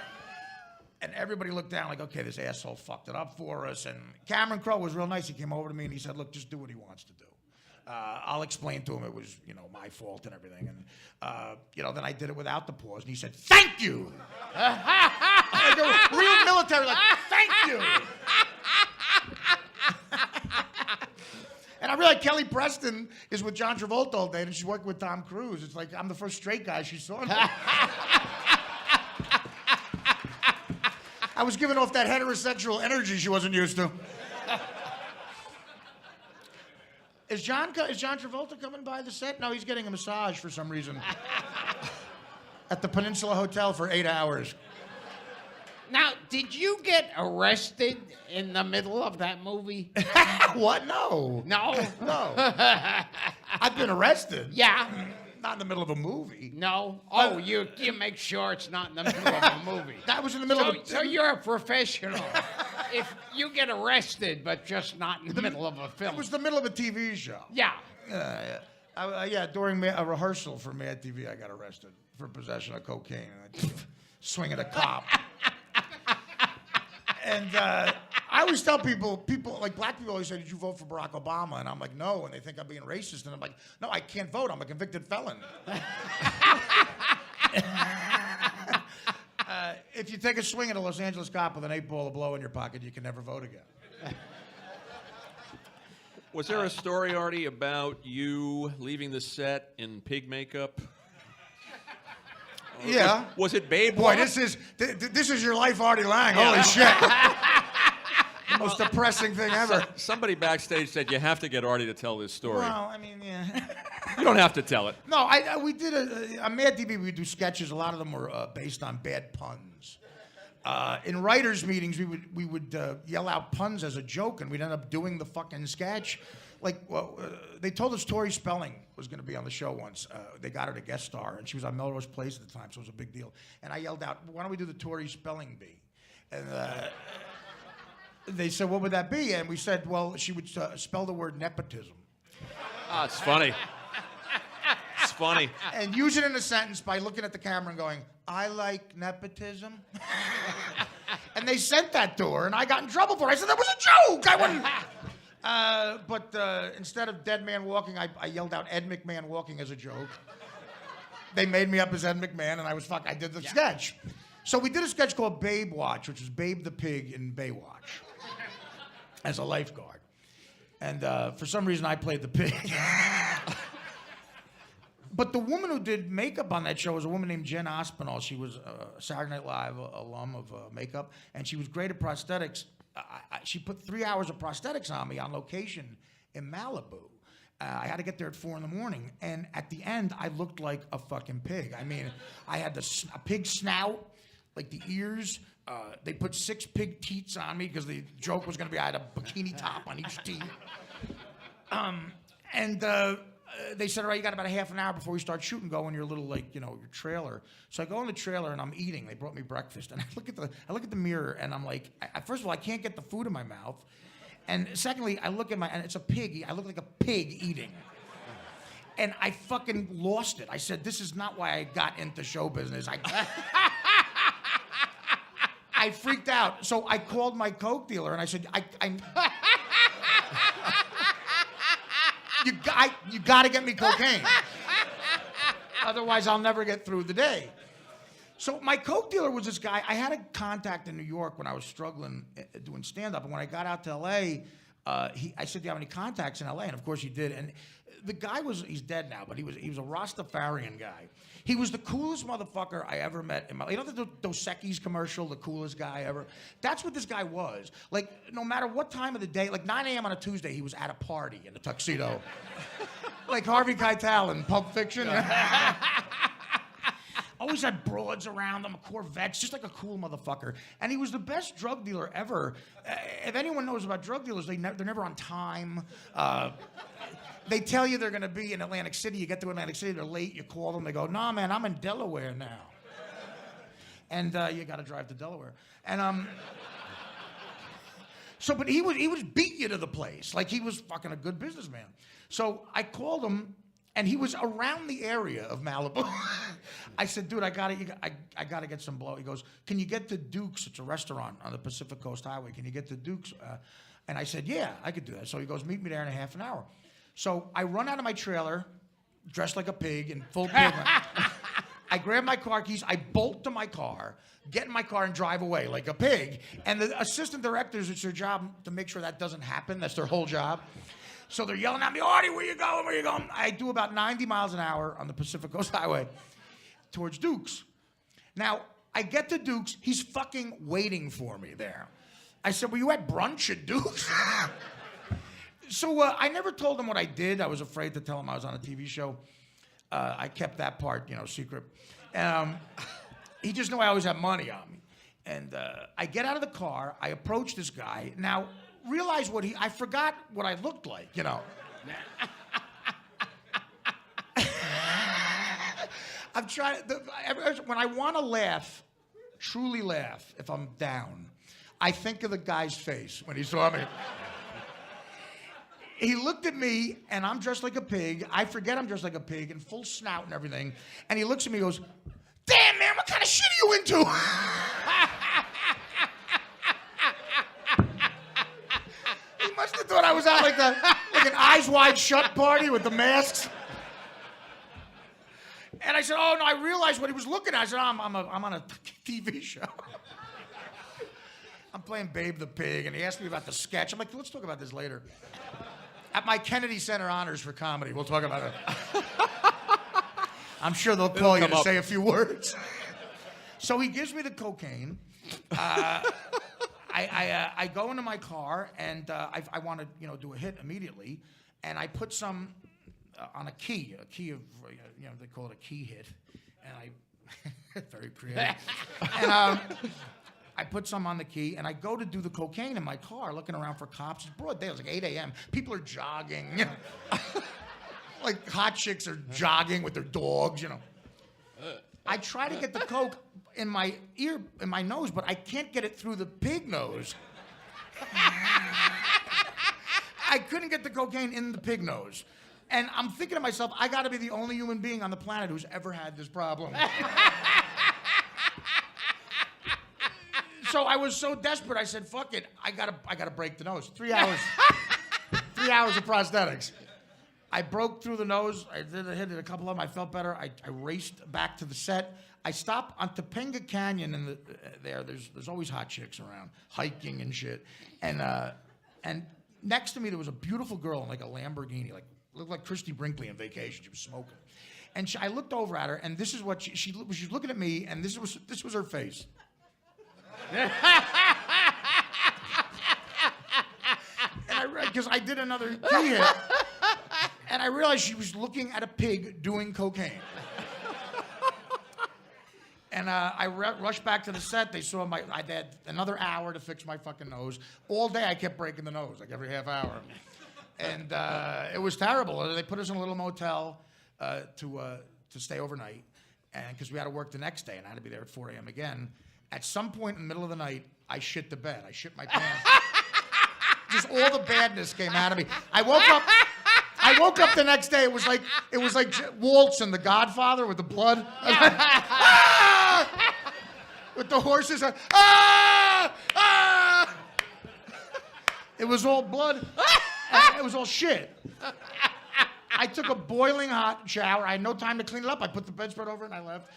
And everybody looked down like, okay, this asshole fucked it up for us. And Cameron Crowe was real nice. He came over to me and he said, look, just do what he wants to do. I'll explain to him it was, my fault and everything. And, then I did it without the pause. And he said, thank you. Like a real military, like, thank you. And I realized Kelly Preston is with John Travolta all day and she's working with Tom Cruise. It's like I'm the first straight guy she saw. I was giving off that heterosexual energy she wasn't used to. Is John Travolta coming by the set? No, he's getting a massage for some reason. At the Peninsula Hotel for 8 hours. Now, did you get arrested in the middle of that movie? What? No. No? No. I've been arrested. Yeah. Not in the middle of a movie. No? Oh, you make sure it's not in the middle of a movie. That was in the middle of a... So you're a professional. If you get arrested, but just not in the middle of a film. It was the middle of a TV show. Yeah. During a rehearsal for Mad TV, I got arrested for possession of cocaine. And swinging a cop. And I always tell people, like black people always say, did you vote for Barack Obama? And I'm like, no. And they think I'm being racist. And I'm like, no, I can't vote. I'm a convicted felon. If you take a swing at a Los Angeles cop with an 8-ball of blow in your pocket, you can never vote again. Was there a story, Artie, about you leaving the set in pig makeup? Yeah. Was it Babe? Boy, this is your life, Artie Lang. Holy shit. The most depressing thing ever. Somebody backstage said you have to get Artie to tell this story. Well, I mean, yeah. You don't have to tell it. No, we did on Mad TV. We do sketches. A lot of them were based on bad puns. In writers' meetings, we would yell out puns as a joke, and we'd end up doing the fucking sketch. They told us Tori Spelling was going to be on the show once. They got her to guest star, and she was on Melrose Place at the time, so it was a big deal. And I yelled out, "Why don't we do the Tori Spelling bee?" And they said, "What would that be?" And we said, "Well, she would spell the word nepotism." Ah, it's funny. It's funny. And use it in a sentence by looking at the camera and going, "I like nepotism." And they sent that to her, and I got in trouble for it. I said, that was a joke. I wouldn't. But instead of Dead Man Walking, I yelled out Ed McMahon Walking as a joke. They made me up as Ed McMahon, and I did the sketch. So we did a sketch called Babe Watch, which was Babe the Pig in Baywatch, as a lifeguard. And for some reason, I played the pig. But the woman who did makeup on that show was a woman named Jen Ospinall. She was a Saturday Night Live alum of makeup, and she was great at prosthetics. She put 3 hours of prosthetics on me on location in Malibu. I had to get there at 4 a.m, and at the end, I looked like a fucking pig. I mean, I had a pig snout, like the ears. They put 6 pig teats on me because the joke was going to be I had a bikini top on each teeth. They said, all right, you got about a half an hour before we start shooting. Go in your little, like, you know, your trailer. So I go in the trailer and I'm eating. They brought me breakfast, and I look at the mirror and I'm like, first of all, I can't get the food in my mouth, and secondly, I look at and it's a pig. I look like a pig eating, and I fucking lost it. I said, this is not why I got into show business. I freaked out. So I called my coke dealer and I said, You got to get me cocaine. Otherwise, I'll never get through the day. So my coke dealer was this guy. I had a contact in New York when I was struggling doing stand-up. And when I got out to L.A., I said, do you have any contacts in L.A.? And, of course, he did. And the guy he's dead now, but he was a Rastafarian guy. He was the coolest motherfucker I ever met in my life. You know the Dos Equis commercial, the coolest guy ever? That's what this guy was. Like, no matter what time of the day, like 9 a.m. on a Tuesday, he was at a party in a tuxedo. Like Harvey Keitel in Pulp Fiction. Always had broads around him, Corvettes, just like a cool motherfucker. And he was the best drug dealer ever. If anyone knows about drug dealers, they're never on time. They tell you they're going to be in Atlantic City. You get to Atlantic City, they're late. You call them. They go, nah, man, I'm in Delaware now. And you got to drive to Delaware. And but he would beat you to the place. Like, he was fucking a good businessman. So I called him, and he was around the area of Malibu. I said, dude, I gotta get some blow. He goes, can you get to Duke's? It's a restaurant on the Pacific Coast Highway. Can you get to Duke's? And I said, yeah, I could do that. So he goes, meet me there in a half an hour. So I run out of my trailer, dressed like a pig, in full pig. I grab my car keys, I bolt to my car, get in my car and drive away like a pig. And the assistant directors, it's their job to make sure that doesn't happen. That's their whole job. So they're yelling at me, Artie, where you going, where you going? I do about 90 miles an hour on the Pacific Coast Highway towards Duke's. Now, I get to Duke's, he's fucking waiting for me there. I said, were you at brunch at Duke's? So I never told him what I did. I was afraid to tell him I was on a TV show. I kept that part, secret. He just knew I always had money on me. And I get out of the car. I approach this guy. Now, realize I forgot what I looked like, I'm trying, when I want to laugh, truly laugh, if I'm down, I think of the guy's face when he saw me. He looked at me, and I'm dressed like a pig. I forget I'm dressed like a pig, and full snout and everything. And he looks at me and goes, damn, man, what kind of shit are you into? He must have thought I was at like an Eyes Wide Shut party with the masks. And I said, oh, no, I realized what he was looking at. I said, I'm on a TV show. I'm playing Babe the Pig, and he asked me about the sketch. I'm like, let's talk about this later. At my Kennedy Center honors for comedy, we'll talk about it. I'm sure they'll call you to say a few words. So he gives me the cocaine. I go into my car, and I want to, do a hit immediately, and I put some on a key of, they call it a key hit, and very creative. And I put some on the key, and I go to do the cocaine in my car, looking around for cops. It's broad day. It was like 8 a.m. People are jogging. Like hot chicks are jogging with their dogs, I try to get the coke in my ear, in my nose, but I can't get it through the pig nose. I couldn't get the cocaine in the pig nose. And I'm thinking to myself, I got to be the only human being on the planet who's ever had this problem. So I was so desperate, I said, fuck it, I gotta break the nose. 3 hours. 3 hours of prosthetics. I broke through the nose. I hit a couple of them. I felt better. I raced back to the set. I stopped on Topanga Canyon there's always hot chicks around, hiking and shit. And next to me there was a beautiful girl in like a Lamborghini, like looked like Christy Brinkley on vacation. She was smoking. And I looked over at her, and this is what she was looking at me, and this was her face. Because I did another key hit, and I realized she was looking at a pig doing cocaine. And I rushed back to the set. They saw I had another hour to fix my fucking nose. All day I kept breaking the nose, like every half hour. And it was terrible. They put us in a little motel to stay overnight, and because we had to work the next day, and I had to be there at 4 a.m. again. At some point in the middle of the night, I shit the bed. I shit my pants. Just all the badness came out of me. I woke up the next day. It was like Waltz in The Godfather with the blood. With the horses. It was all blood. It was all shit. I took a boiling hot shower. I had no time to clean it up. I put the bedspread over it and I left.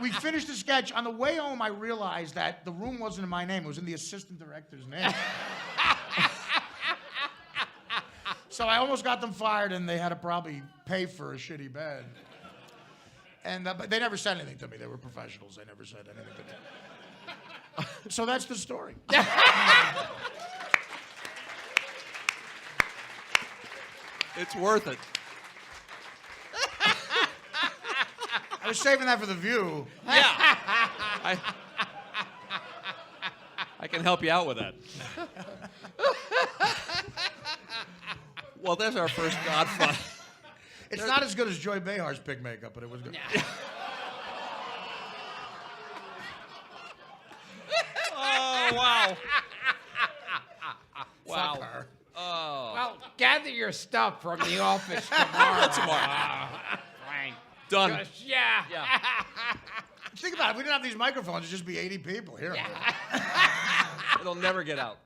We finished the sketch. On the way home, I realized that the room wasn't in my name. It was in the assistant director's name. So I almost got them fired, and they had to probably pay for a shitty bed. And but they never said anything to me. They were professionals. They never said anything to me. So that's the story. It's worth it. I was saving that for The View. Yeah. I can help you out with that. Well, there's our first Godfather. It's not as good as Joy Behar's pig makeup, but it was good. Oh, wow. Wow. Fuck her. Oh. Well, gather your stuff from the office tomorrow. Frank. Done. Just, yeah. Think about it. If we didn't have these microphones, it'd just be 80 people here. It'll never get out.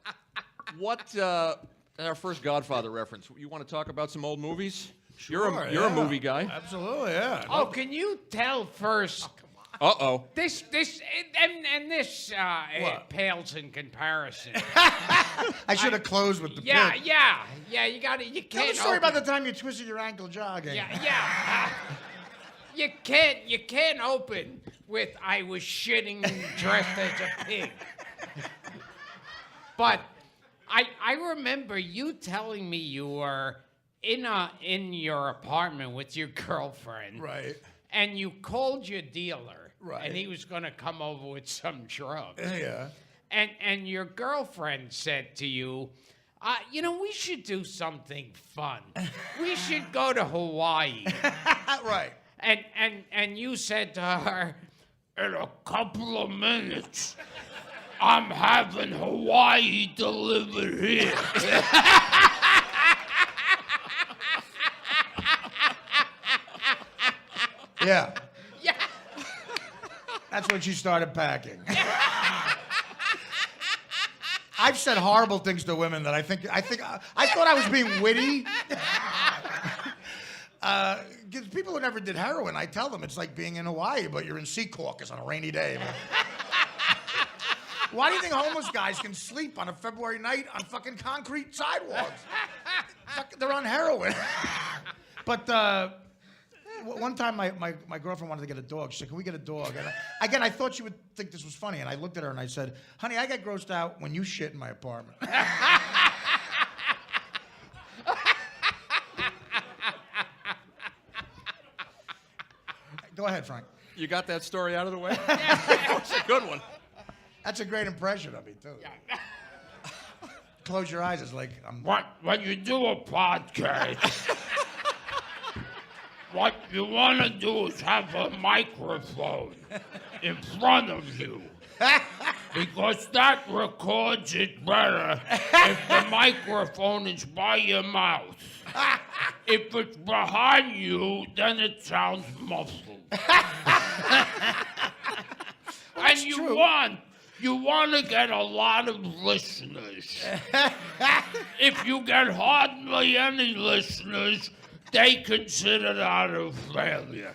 What, our first Godfather reference, you want to talk about some old movies? Sure, you're a movie guy. Absolutely, yeah. Oh, can you tell first? Uh-oh. This it pales in comparison. I should have closed with the pig. Yeah. You got it. You Tell can't. the story open- about the time you twisted your ankle jogging. Yeah. You can't open with "I was shitting dressed as a pig." But I remember you telling me you were in your apartment with your girlfriend. Right. And you called your dealer. Right. And he was going to come over with some drugs. Yeah. And your girlfriend said to you, we should do something fun. We should go to Hawaii. Right. And you said to her, in a couple of minutes, I'm having Hawaii delivered here. Yeah. Yeah. That's when she started packing. I've said horrible things to women that I thought I was being witty. Because people who never did heroin, I tell them it's like being in Hawaii, but you're in Sea Caucus on a rainy day. Why do you think homeless guys can sleep on a February night on fucking concrete sidewalks? They're on heroin. But one time my girlfriend wanted to get a dog. She said, "Can we get a dog?" And I thought she would think this was funny. And I looked at her and I said, "Honey, I get grossed out when you shit in my apartment." Go ahead, Frank. You got that story out of the way? That's a good one. That's a great impression of me, too. Close your eyes. It's like I'm... When you do a podcast, what you want to do is have a microphone in front of you. Because that records it better if the microphone is by your mouth. If it's behind you, then it sounds muffled. And you want to get a lot of listeners. If you get hardly any listeners, they consider that a failure.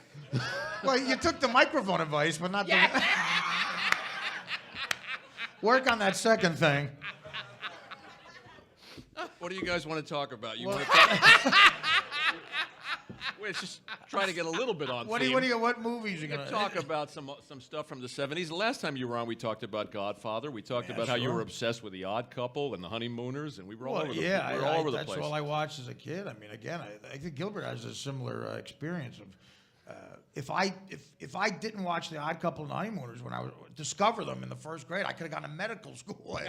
Well, you took the microphone advice, but not the... Work on that second thing. What do you guys want to talk about? You want to talk... We're just trying to get a little bit on What theme. what movies are you We're gonna gonna talk about some stuff from the 70s. The last time you were on, we talked about Godfather. We talked about how you sure. were obsessed with The Odd Couple and The Honeymooners, and we were all Well, over the, yeah, we were all over the that's place. all I watched as a kid. I mean, again, I think Gilbert has a similar experience of. If I didn't watch The Odd Couple and Honeymooners when I was discover them in the first grade, I could have gone to medical school.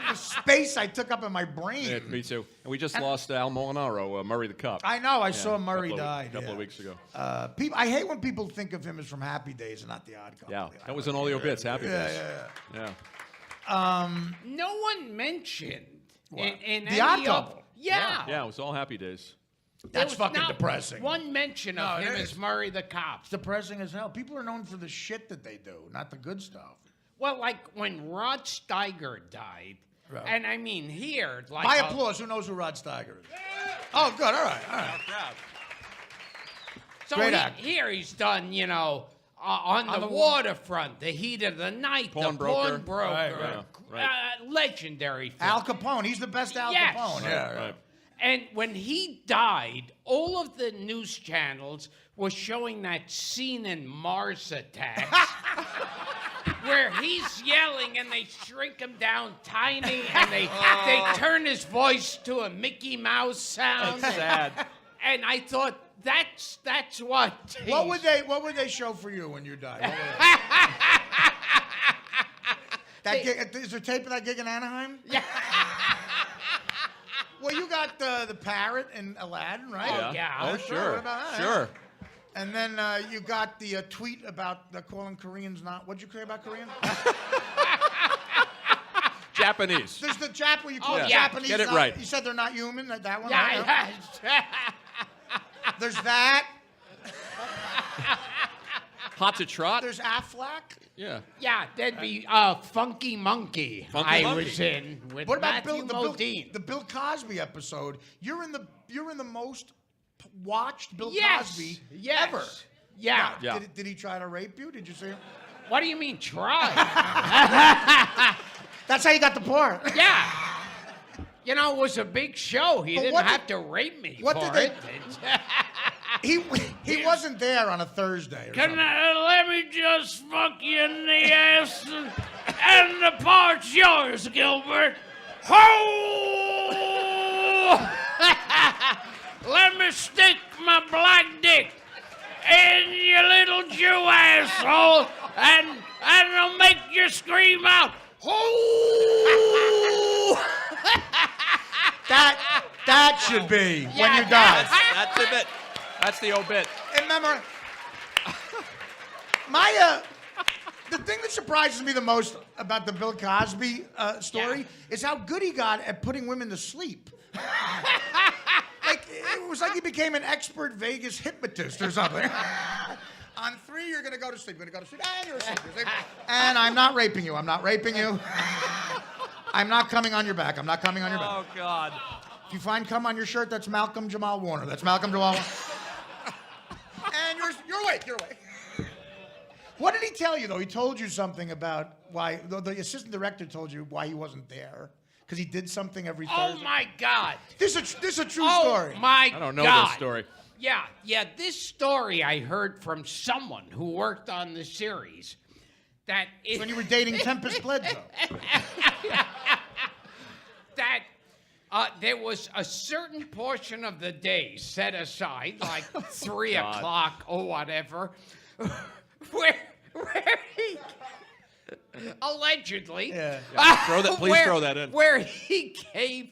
The space I took up in my brain. Yeah, me too. And we just lost Al Molinaro, Murray the Cop. I know. I saw Murray died died a couple of weeks ago. I hate when people think of him as from Happy Days and not The Odd Couple. Yeah, that was in all the obits. Happy Days. Yeah. No one mentioned in The any Odd of- Couple. Yeah. Yeah, it was all Happy Days. There That's was fucking not depressing. One mention of No, him it as is. Murray the Cop. It's depressing as hell. People are known for the shit that they do, not the good stuff. Well, like when Rod Steiger died, Right. and I mean here, like My applause. Who knows who Rod Steiger is? Oh, good. All right. So Great actor. here he's done, on the waterfront, The Heat of the Night, Pawnbroker. The Pawnbroker, Right, right. legendary film. Al Capone. He's the best Al Yes. Capone. Right. And when he died, all of the news channels were showing that scene in Mars Attacks where he's yelling and they shrink him down tiny and they turn his voice to a Mickey Mouse sound. That's sad. And I thought that's what. What would they show for you when you died? That gig, is there tape of that gig in Anaheim? Yeah. Well, you got the parrot in Aladdin, right? Yeah. Oh, What sure. about that? Sure. And then you got the tweet about calling Koreans not. What'd you say about Koreans? Japanese. There's the Jap where you call yeah. Japanese. Get it not- right. You said they're not human. That one. Yeah, right? There's that. Hot to trot. There's Aflac. Yeah. yeah, there'd be Funky Monkey. Funky I Monkey. was in with What about Matthew Modine. the Bill Cosby episode? You're in the most watched Bill Yes, Cosby yes. ever. Yeah. Yeah. Did he try to rape you? Did you see him? What do you mean try? That's how you got the part. Yeah. It was a big show. He But didn't what have did- to rape me what for did it. He wasn't there on a Thursday. Or something. Let me just fuck you in the ass and the part's yours, Gilbert. Ho! Let me stick my black dick in your little Jew asshole and it'll make you scream out. Ho! That should be when you die. That's the bit. That's the obit. And remember, the thing that surprises me the most about the Bill Cosby story is how good he got at putting women to sleep. It was like he became an expert Vegas hypnotist or something. On 3, you're gonna go to sleep. You're gonna go to sleep, and you're asleep. And I'm not raping you. I'm not raping you. I'm not coming on your back. I'm not coming on your back. Oh God. If you find cum on your shirt, that's Malcolm Jamal Warner. That's Malcolm Jamal Warner. And you're awake. You're awake. What did he tell you, though? He told you something about why the assistant director told you why he wasn't there. Because he did something every Thursday. Oh, my God. This is a true Oh, story. my God. I don't know this story. Yeah. This story I heard from someone who worked on the series. That it, When you were dating Tempest Bledsoe. that there was a certain portion of the day set aside, like 3 o'clock or whatever, where he allegedly Please throw that in. where he gave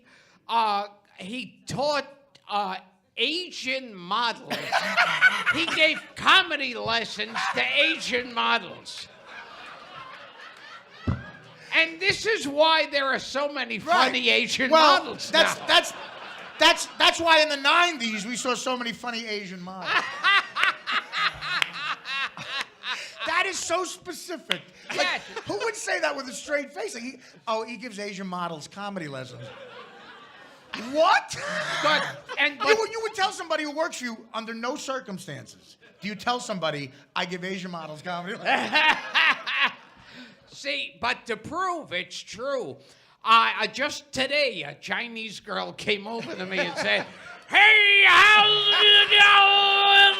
he taught Asian models. He gave comedy lessons to Asian models. And this is why there are so many funny Asian models now. That's why in the 90s we saw so many funny Asian models. That is so specific. Like, Yes. who would say that with a straight face? Like he gives Asian models comedy lessons. What? You would tell somebody who works for you under no circumstances. Do you tell somebody, I give Asian models comedy lessons? See, but to prove it's true, just today a Chinese girl came over to me and said, Hey, how's it going?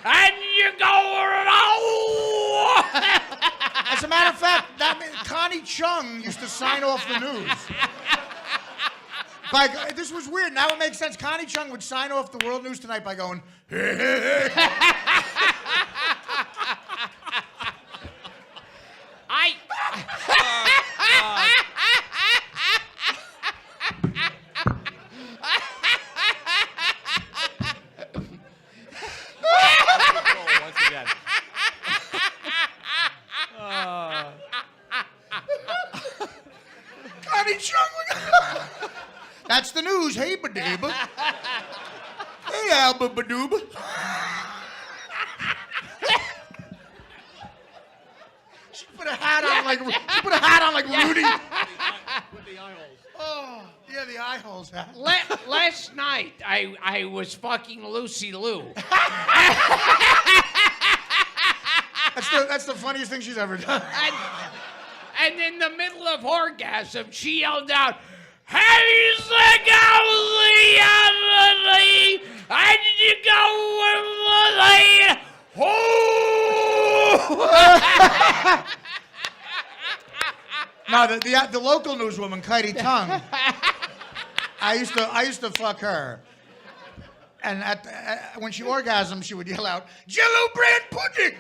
And you're going, oh! As a matter of fact, Connie Chung used to sign off the news. This was weird. Now it makes sense. Connie Chung would sign off the World News Tonight by going, hey, hey, hey. Once again. Connie Chung. That's the news. Hey, badooba. Hey, Alba badooba. She put a hat on like Rudy. With the eye holes. Oh, yeah, the eye holes hat. Last night, I was fucking Lucy Liu. That's the funniest thing she's ever done. And in the middle of orgasm, she yelled out, "Hey, Zagowski, and you go with the No, the local newswoman, Katie Tung. I used to fuck her, and when she orgasmed, she would yell out, "Jello bread pudding."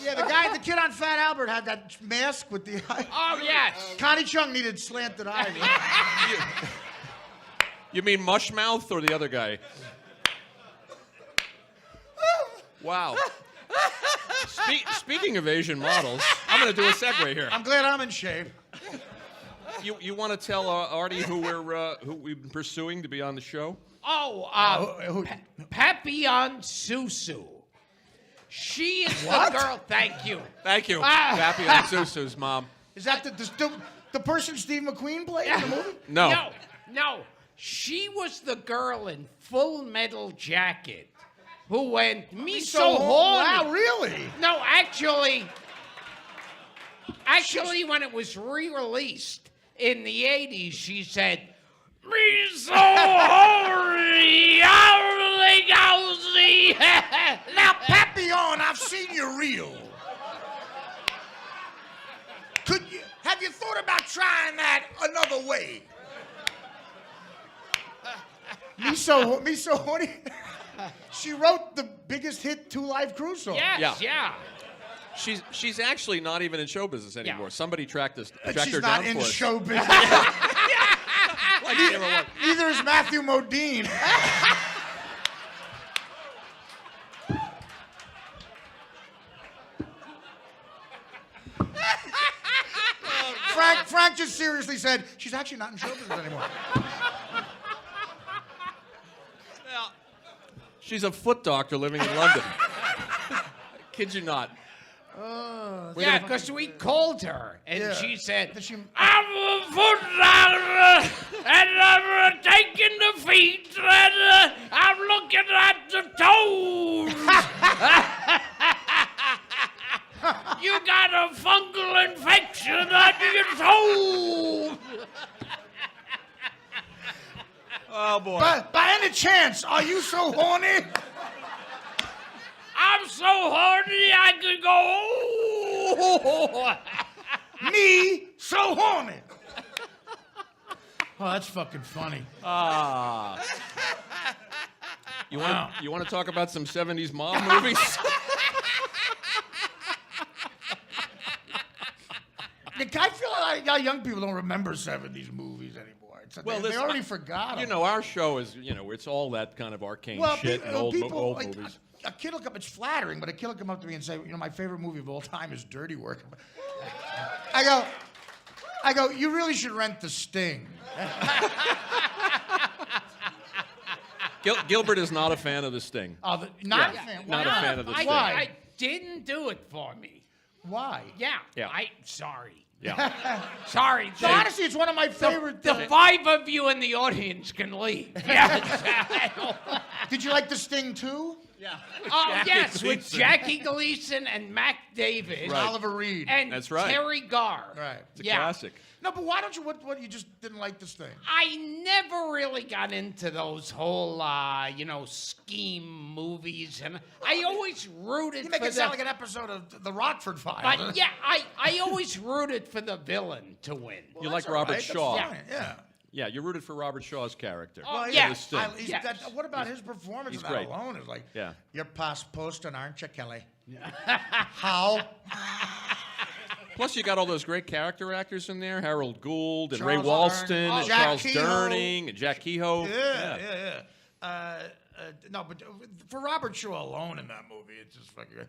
Yeah, the kid on Fat Albert had that mask with the eye. Oh, yes. Connie Chung needed slanted eyes. You mean Mushmouth or the other guy? Wow. Speaking of Asian models, I'm going to do a segue here. I'm glad I'm in shape. You want to tell Artie who we've been pursuing to be on the show? Papillon Susu. She is the girl. Thank you. Thank you. Papillon Susu's mom. Is that the person Steve McQueen played in the movie? No. No. She was the girl in Full Metal Jacket who went, me so horny. Wow, really? No, actually, when it was re-released in the 80s, she said, me so horny, Now, Papillon, I've seen you reel. Have you thought about trying that another way? Me so horny. She wrote the biggest hit Two Live Cruise song. Yes, yeah. She's actually not even in show business anymore. Yeah. Somebody tracked her She's down not in for us. show business. Like she never was. Neither is Matthew Modine. Frank just seriously said, she's actually not in show business anymore. Well, she's a foot doctor living in London. Kid you not. Yeah, because we called her, and she said, Did she- I'm a foot doctor, and I'm taking the feet, and I'm looking at the toes. You got a fungal infection on your toes. Oh, boy. By any chance, are you so horny? I'm so horny I could go. Me so horny. Oh, that's fucking funny. You want to talk about some 70s mom movies? I feel like young people don't remember 70s movies anymore. They already forgot them. You know, our show is, it's all that kind of arcane shit and old movies. A kid will come, it's flattering, but a kid will come up to me and say, my favorite movie of all time is Dirty Work. I go, you really should rent The Sting. Gilbert is not a fan of The Sting. Not a fan. Not a fan of The Sting. I didn't do it for me. Why? Yeah. Yeah. Sorry. Yeah. Sorry. So honestly, it's one of my favorite. The five of you in the audience can leave. Yes. Did you like The Sting too? Yeah. Oh, yes, with Gleason. Jackie Gleason and Mac Davis. Right. Oliver Reed. And That's right. Terry Garr. Right. It's a classic. No, but why don't you? What you just didn't like this thing? I never really got into those whole, scheme movies, and I always rooted You make for it sound like an episode of the Rockford Files. But yeah, I always rooted for the villain to win. You like That's all Robert right, Shaw. that's fine, yeah. Yeah, you rooted for Robert Shaw's character. Oh, For yeah. the Sting. What about his performance he's in that great. alone? Is like, Yeah. you're past posting, aren't you, Kelly? How? Plus, you got all those great character actors in there: Harold Gould and Ray Charles Walston Durning. and Jack Charles Kehoe. Durning and Jack Kehoe. Yeah. No, but for Robert Shaw alone in that movie, it's just fucking.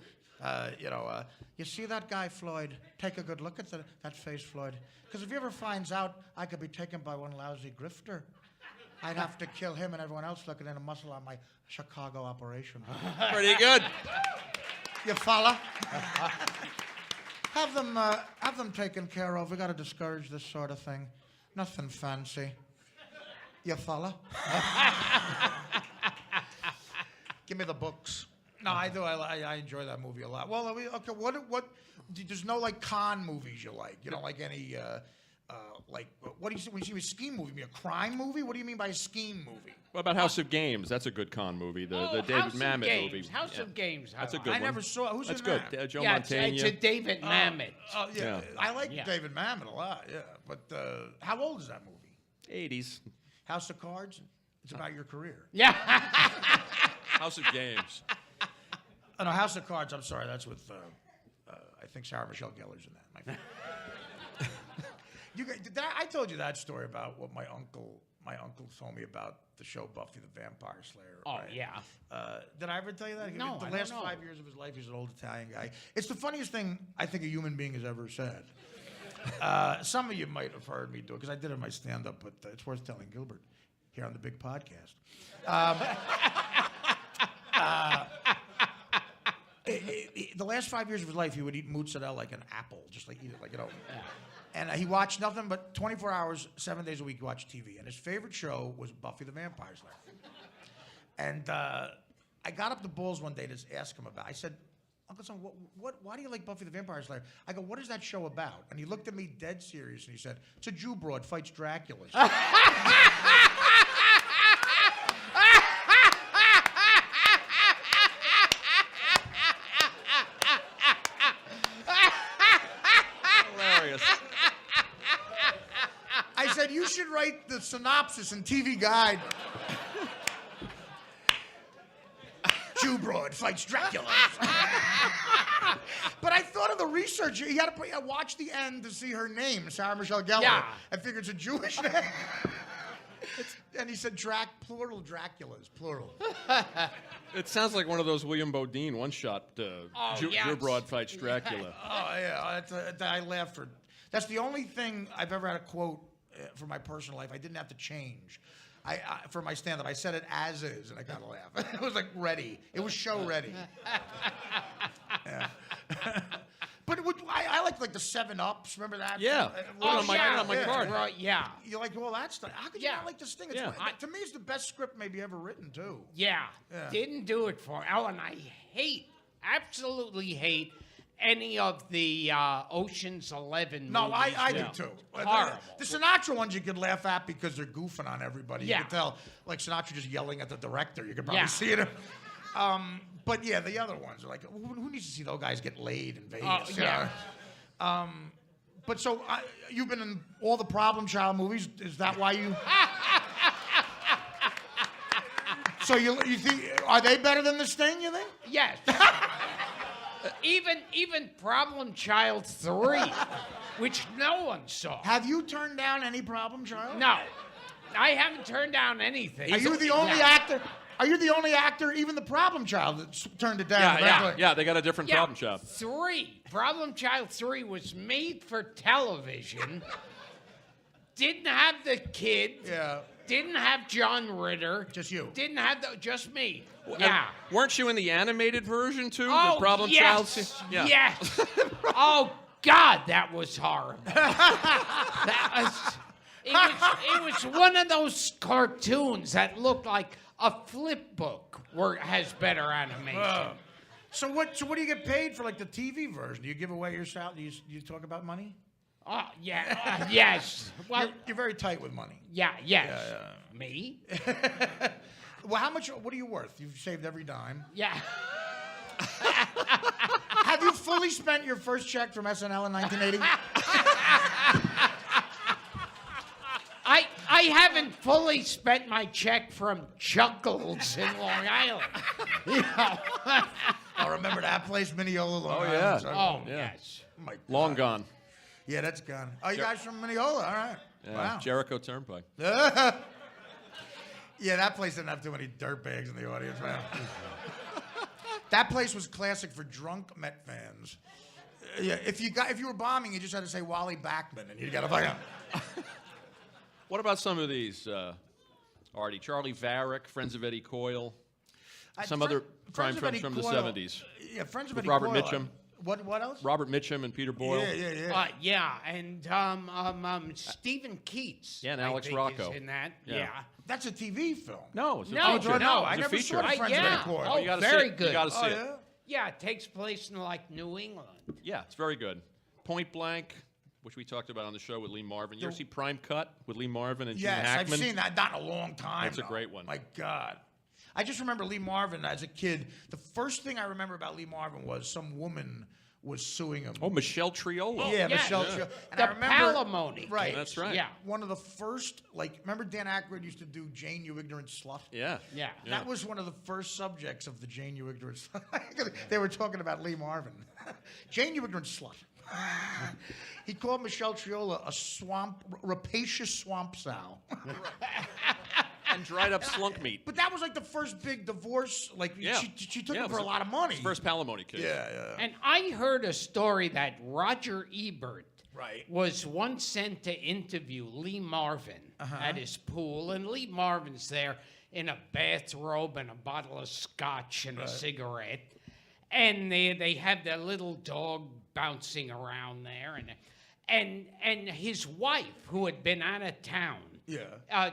You see that guy, Floyd? Take a good look at that face, Floyd. Because if he ever finds out I could be taken by one lousy grifter, I'd have to kill him and everyone else looking in a muscle on my Chicago operation. Pretty good. You follow? Have them taken care of. We got to discourage this sort of thing. Nothing fancy. You follow? Give me the books. No, I do. I enjoy that movie a lot. Well, okay. What? There's no like con movies you like. You don't like any like what do you say when you see a scheme movie? You mean a crime movie? What do you mean by a scheme movie? What about House of Games? That's a good con movie. The David House Mamet of Games. movie. House of Games. That's a I good like. I one. never saw. Who's That's in good. that? Joe Yeah, Mantegna. it's a David Mamet. Oh yeah. Yeah. I like Yeah. David Mamet a lot. Yeah, but how old is that movie? 80s. House of Cards. It's about your career. Yeah. House of Games. Oh, no, House of Cards. I'm sorry. That's with I think Sarah Michelle Gellar's in that. I told you that story about what my uncle told me about the show Buffy the Vampire Slayer. Oh, right? yeah. Did I ever tell you that? No, The I don't last know. 5 years of his life, he's an old Italian guy. It's the funniest thing I think a human being has ever said. Some of you might have heard me do it because I did it in my stand-up, but it's worth telling Gilbert here on the big podcast. The last 5 years of his life, he would eat mozzarella like an apple, just like eat it like, And he watched nothing but 24 hours, 7 days a week, he watched TV. And his favorite show was Buffy the Vampire Slayer. And I got up the balls one day to ask him about it. I said, Uncle Son, why do you like Buffy the Vampire Slayer? I go, what is that show about? And he looked at me dead serious and he said, it's a Jew broad fights Dracula. Hilarious. I said, you should write the synopsis and TV guide. Jew broad fights Dracula. But I thought of the research. You got to watch the end to see her name, Sarah Michelle Gellar. Yeah. I figured it's a Jewish name. And he said plural Draculas, plural. It sounds like one of those William Bodine one-shot yes. Jew Broad fights Dracula. Oh, yeah. I laughed for. That's the only thing I've ever had a quote for my personal life. I didn't have to change. For my stand-up, I said it as is, and I got to laugh. It was like ready. It was show ready. Yeah. But I like the 7-Ups. Remember that? Yeah. On my card. Right, yeah. You're like, well, that's how could you Yeah. not like this thing? Yeah. To me, it's the best script maybe ever written too. Yeah. Yeah. Didn't do it for. Oh, and I absolutely hate any of the Ocean's 11 No, movies. I do too. Horrible. The Sinatra ones you could laugh at because they're goofing on everybody. Yeah. You could tell, like Sinatra just yelling at the director. You could probably Yeah. see it. But yeah, the other ones are like, who needs to see those guys get laid in Vegas? You yeah. know? But so you've been in all the Problem Child movies. Is that why you? So you think are they better than the Sting? You think? Yes. even Problem Child 3, which no one saw. Have you turned down any Problem Child? No. I haven't turned down anything. Are you the only Yeah. actor? Are you the only actor, even the Problem Child, that turned it down? Yeah, they got a different Yeah, problem child. 3. Problem Child 3 was made for television. Didn't have the kid. Yeah. Didn't have John Ritter. Just you. Didn't have just me. And Yeah. weren't you in the animated version too? Oh, the Problem yes. Child? Yeah. Yes. Oh, God, that was horrible. It was one of those cartoons that looked like a flip book has better animation. So what do you get paid for, like, the TV version? Do you give away your salary? Do you talk about money? Yeah, yes. Well, You're very tight with money. yes. Yeah. Me? Well, what are you worth? You've saved every dime. Yeah. Have you fully spent your first check from SNL in 1980? I haven't fully spent my check from Chuckles in Long Island. You know? I remember that place, Mineola, Long Island. yeah. So- Oh, Yeah. yes. Oh, my God. Long gone. Yeah, that's gone. Oh, you guys from Mineola? All right. Yeah, Wow. Jericho Turnpike. Yeah, that place didn't have too many dirtbags in the audience, man. That place was classic for drunk Met fans. Yeah, if you were bombing, you just had to say Wally Backman, and you got to find out. What about some of these, Artie? Charlie Varick, Friends of Eddie Coyle. Some other crime films from the 70s. Yeah, Friends of With Eddie Robert Coyle. Mitchum. What else? Robert Mitchum and Peter Boyle. Yeah. And Stephen Keats. Yeah, and I Alex think, Rocco. is in that. Yeah. Yeah. That's a TV film. No, it's a No, feature. no, I It's a never feature. saw the Friends of Eddie Coyle. Oh, You gotta very see it. good. You got to see Oh, it. yeah? Yeah, it takes place in like New England. Yeah, it's very good. Point Blank, which we talked about on the show with Lee Marvin. You ever see Prime Cut with Lee Marvin and Gene Yes, Hackman? I've seen that. Not in a long time. That's a though. great one. My God. I just remember Lee Marvin as a kid. The first thing I remember about Lee Marvin was some woman was suing him. Oh, Michelle Triola. yeah, yes. Michelle. Yeah. Trio. And The I remember, palimony Right. case. That's right. Yeah. One of the first, like, remember Dan Aykroyd used to do Jane, You Ignorant Slut? Yeah. Yeah. That was one of the first subjects of the Jane, You Ignorant Slut. They were talking about Lee Marvin. Jane, You Ignorant Slut. He called Michelle Triola a rapacious swamp sow. And dried up slunk meat. But that was like the first big divorce. Like, Yeah. she took Yeah, him it for was a lot of money. First palimony case. Yeah. And I heard a story that Roger Ebert Right. was once sent to interview Lee Marvin at his pool, and Lee Marvin's there in a bathrobe and a bottle of scotch and a cigarette, and they have their little dog bouncing around there, and his wife, who had been out of town,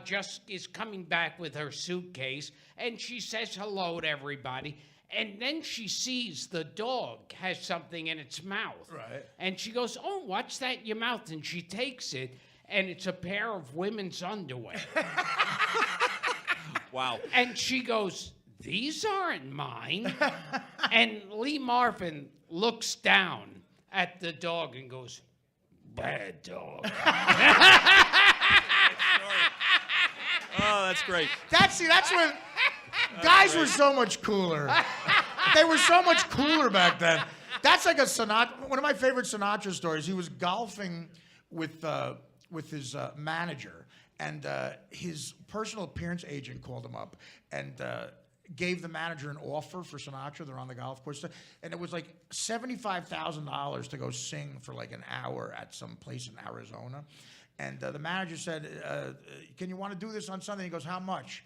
just is coming back with her suitcase, and she says hello to everybody. And then she sees the dog has something in its mouth. Right. And she goes, "Oh, what's that in your mouth?" And she takes it, and it's a pair of women's underwear. Wow. And she goes, "These aren't mine." And Lee Marvin looks down at the dog and goes, "Bad dog." Oh, that's great. That's when guys were so much cooler. They were so much cooler back then. That's like a Sinatra. One of my favorite Sinatra stories. He was golfing with his manager, and his personal appearance agent called him up and gave the manager an offer for Sinatra. They're on the golf course, and it was like $75,000 to go sing for like an hour at some place in Arizona. And the manager said, "Can you want to do this on Sunday?" He goes, "How much?"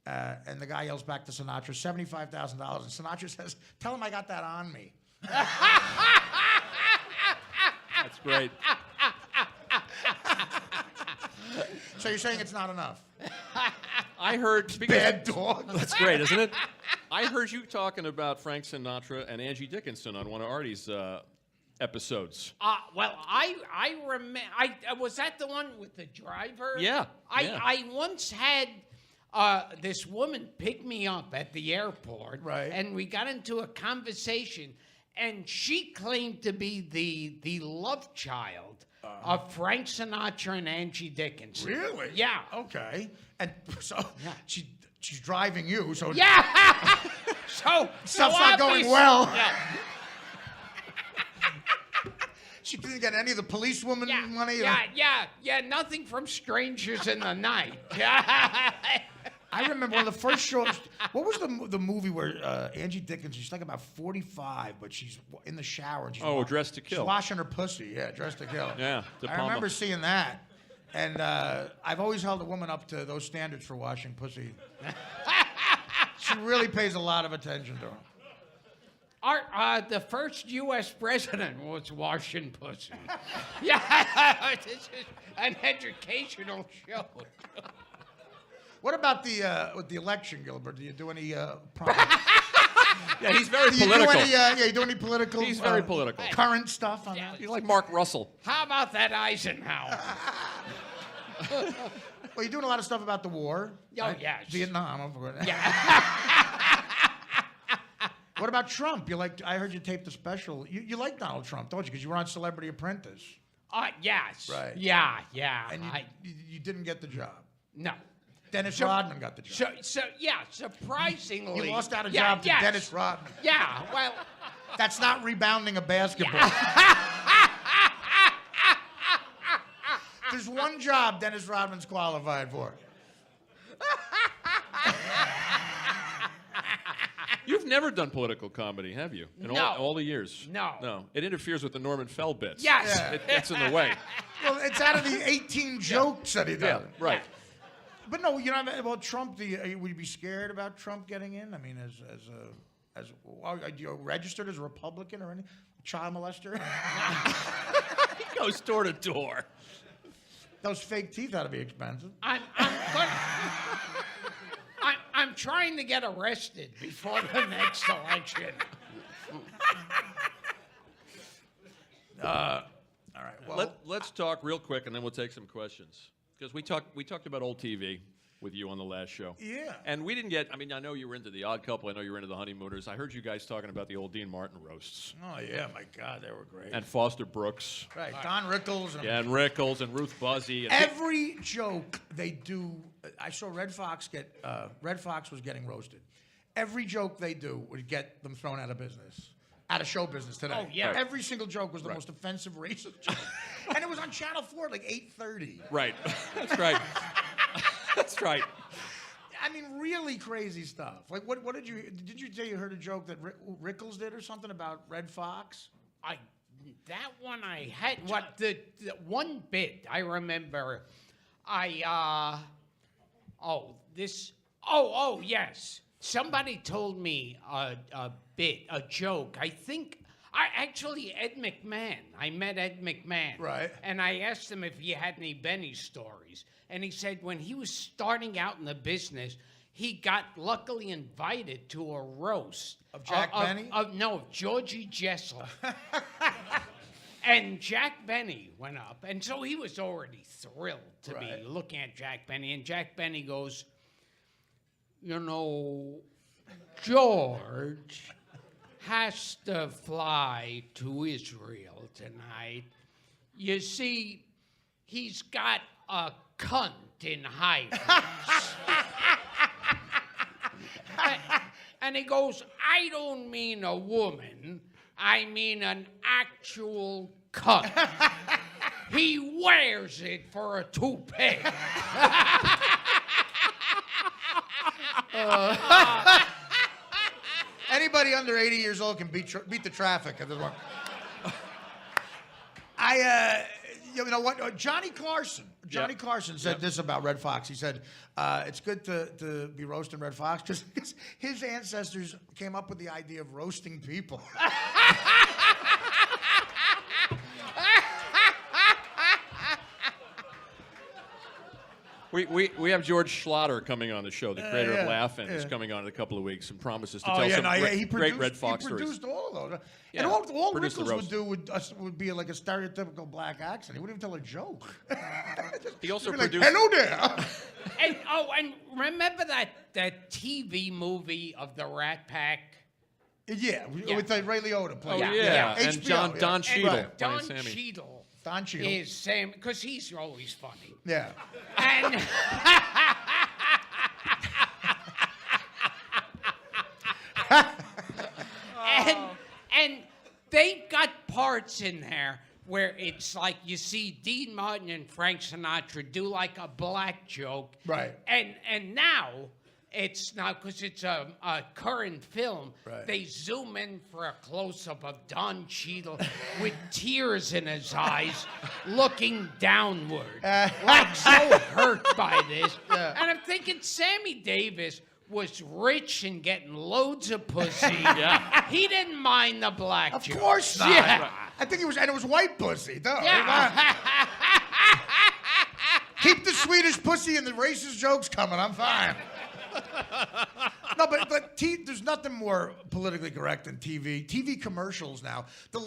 And the guy yells back to Sinatra, $75,000. And Sinatra says, "Tell him I got that on me." That's great. So you're saying it's not enough? I heard. Speaking Bad dog. That's great, isn't it? I heard you talking about Frank Sinatra and Angie Dickinson on one of Artie's episodes. Well, I remember. Was that the one with the driver? Yeah. I once had this woman pick me up at the airport. Right. And we got into a conversation, and she claimed to be the love child of Frank Sinatra and Angie Dickinson. Really? Yeah. Okay. And so she's driving you, so Yeah. so stuff's so not going obvious- well. Yeah. She didn't get any of the policewoman Yeah, money. yeah, nothing from Strangers in the Night. I remember one of the first shows. What was the movie where Angie Dickinson? She's like about 45, but she's in the shower. And she's Dressed to Kill. She's washing her pussy. Yeah, Dressed to Kill. Yeah, De I Palma. remember seeing that, and I've always held a woman up to those standards for washing pussy. She really pays a lot of attention to her. The first U.S. president was washing pussy. Yeah, this is an educational show. What about with the election, Gilbert? Do you do any Yeah, he's very political. You do any political? He's very political. Current stuff on that? He's like Mark Russell. How about that Eisenhower? Well, you're doing a lot of stuff about the war. Oh, yes. Vietnam. Yeah. What about Trump? I heard you taped a special. You like Donald Trump, don't you? Because you were on Celebrity Apprentice. Yes. Right. Yeah. And you didn't get the job. No. Dennis Rodman got the job. Surprisingly. You lost out a job to Dennis Rodman. Yeah, well. That's not rebounding a basketball. There's one job Dennis Rodman's qualified for. You've never done political comedy, have you? In No. all the years? No. No. It interferes with the Norman Fell bits. Yes. Yeah. It gets in the way. Well, it's out of the 18 jokes that he does. Yeah, right. But no, well, Trump. Would you be scared about Trump getting in? I mean, are you registered as a Republican or any child molester? He goes door to door. Those fake teeth ought to be expensive. I'm trying to get arrested before the next election. All right. Well, Let's talk real quick, and then we'll take some questions. Because we talked about old TV with you on the last show. Yeah. And we didn't get, I mean, I know you were into The Odd Couple. I know you were into The Honeymooners. I heard you guys talking about the old Dean Martin roasts. oh yeah, my God, they were great. And Foster Brooks. Right, Don Rickles. And Rickles and Ruth Buzzy. And Every joke they do, I saw Red Fox was getting roasted. Every joke they do would get them thrown out of business. Out of show business today. Oh, yeah. Every single joke was the most offensive racist joke. And it was on Channel 4 at like 8:30. Right. That's right. That's right. I mean, really crazy stuff. Like, what did you say you heard a joke that Rickles did or something about Red Fox? That one I had, the one bit I remember, yes. Somebody told me a joke. I met Ed McMahon. Right. And I asked him if he had any Benny stories. And he said when he was starting out in the business, he got luckily invited to a roast. Of Jack Benny? Of Georgie Jessel. And Jack Benny went up. And so he was already thrilled to be looking at Jack Benny. And Jack Benny goes, George has to fly to Israel tonight. You see, he's got a cunt in Haifa. And he goes, I don't mean a woman, I mean an actual cunt. He wears it for a toupee. Anybody under 80 years old can beat the traffic at this one. You know what? Johnny Carson said this about Red Fox. He said, it's good to be roasting Red Fox because his ancestors came up with the idea of roasting people. We have George Schlatter coming on the show, the creator of Laugh-In, is coming on in a couple of weeks and promises to tell some great Red Fox stories. He produced all of those. Yeah, and all produced the Rickles would roast. do would be like a stereotypical black accent. He wouldn't even tell a joke. He also He'd be produced. like, hello there. And remember that TV movie of the Rat Pack? Yeah, with Ray Liotta playing. Yeah. And HBO, Don Cheadle. Right. Don playing Sammy. Cheadle. Don Cheadle. Is Sam, because he's always funny. Yeah. And and they've got parts in there where it's like you see Dean Martin and Frank Sinatra do like a black joke. Right. And now it's not, because it's a current film. Right. They zoom in for a close-up of Don Cheadle with tears in his eyes, looking downward, like so hurt by this. Yeah. And I'm thinking Sammy Davis was rich and getting loads of pussy. Yeah. He didn't mind the black Of joke. course not. Yeah. I think it was white pussy. No, Yeah. Keep the Swedish pussy and the racist jokes coming. I'm fine. No, but there's nothing more politically correct than TV. TV commercials now. The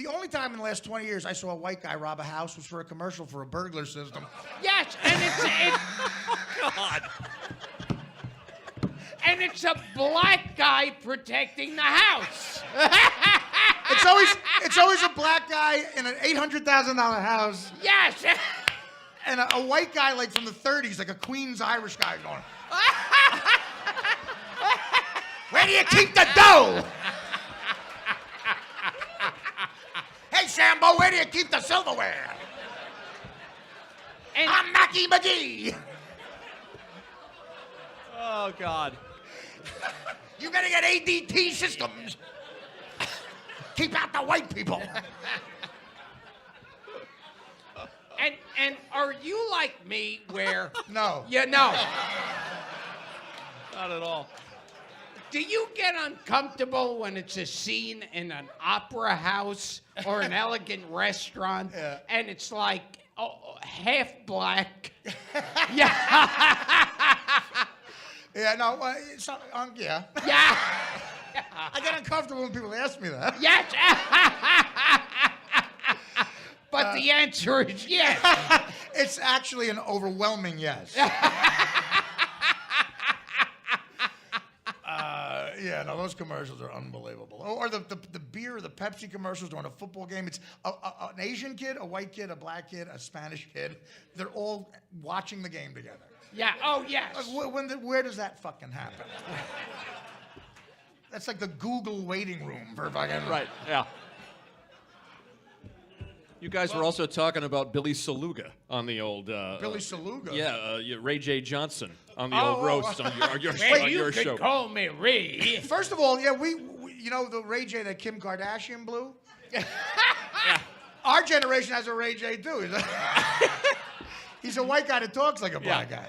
only time in the last 20 years I saw a white guy rob a house was for a commercial for a burglar system. Yes, and God. And it's a black guy protecting the house. It's always a black guy in an $800,000 house. Yes. And a white guy like from the 30s, like a Queens Irish guy going, where do you keep the dough? Hey, Sambo, where do you keep the silverware? And I'm Mackie McGee. Oh, God. You better get ADT systems. Keep out the white people. And are you like me where... No. You know. Not at all. Do you get uncomfortable when it's a scene in an opera house or an elegant restaurant and it's like half black? Yeah. Yeah, no, it's not, yeah. Yeah. I get uncomfortable when people ask me that. Yes. But the answer is yes. It's actually an overwhelming yes. Yeah, no, those commercials are unbelievable. Or the beer, the Pepsi commercials during a football game. It's an Asian kid, a white kid, a black kid, a Spanish kid. They're all watching the game together. Yeah. Oh, yes. Where does that fucking happen? That's like the Google waiting room for fucking... Right, yeah. You guys were also talking about Billy Saluga on the old... Billy Saluga? Yeah, Ray J. Johnson on the old roast on your You show. could call me Ray. First of all, yeah, we you know the Ray J that Kim Kardashian blew? Yeah. Our generation has a Ray J too. He's a white guy that talks like a black guy.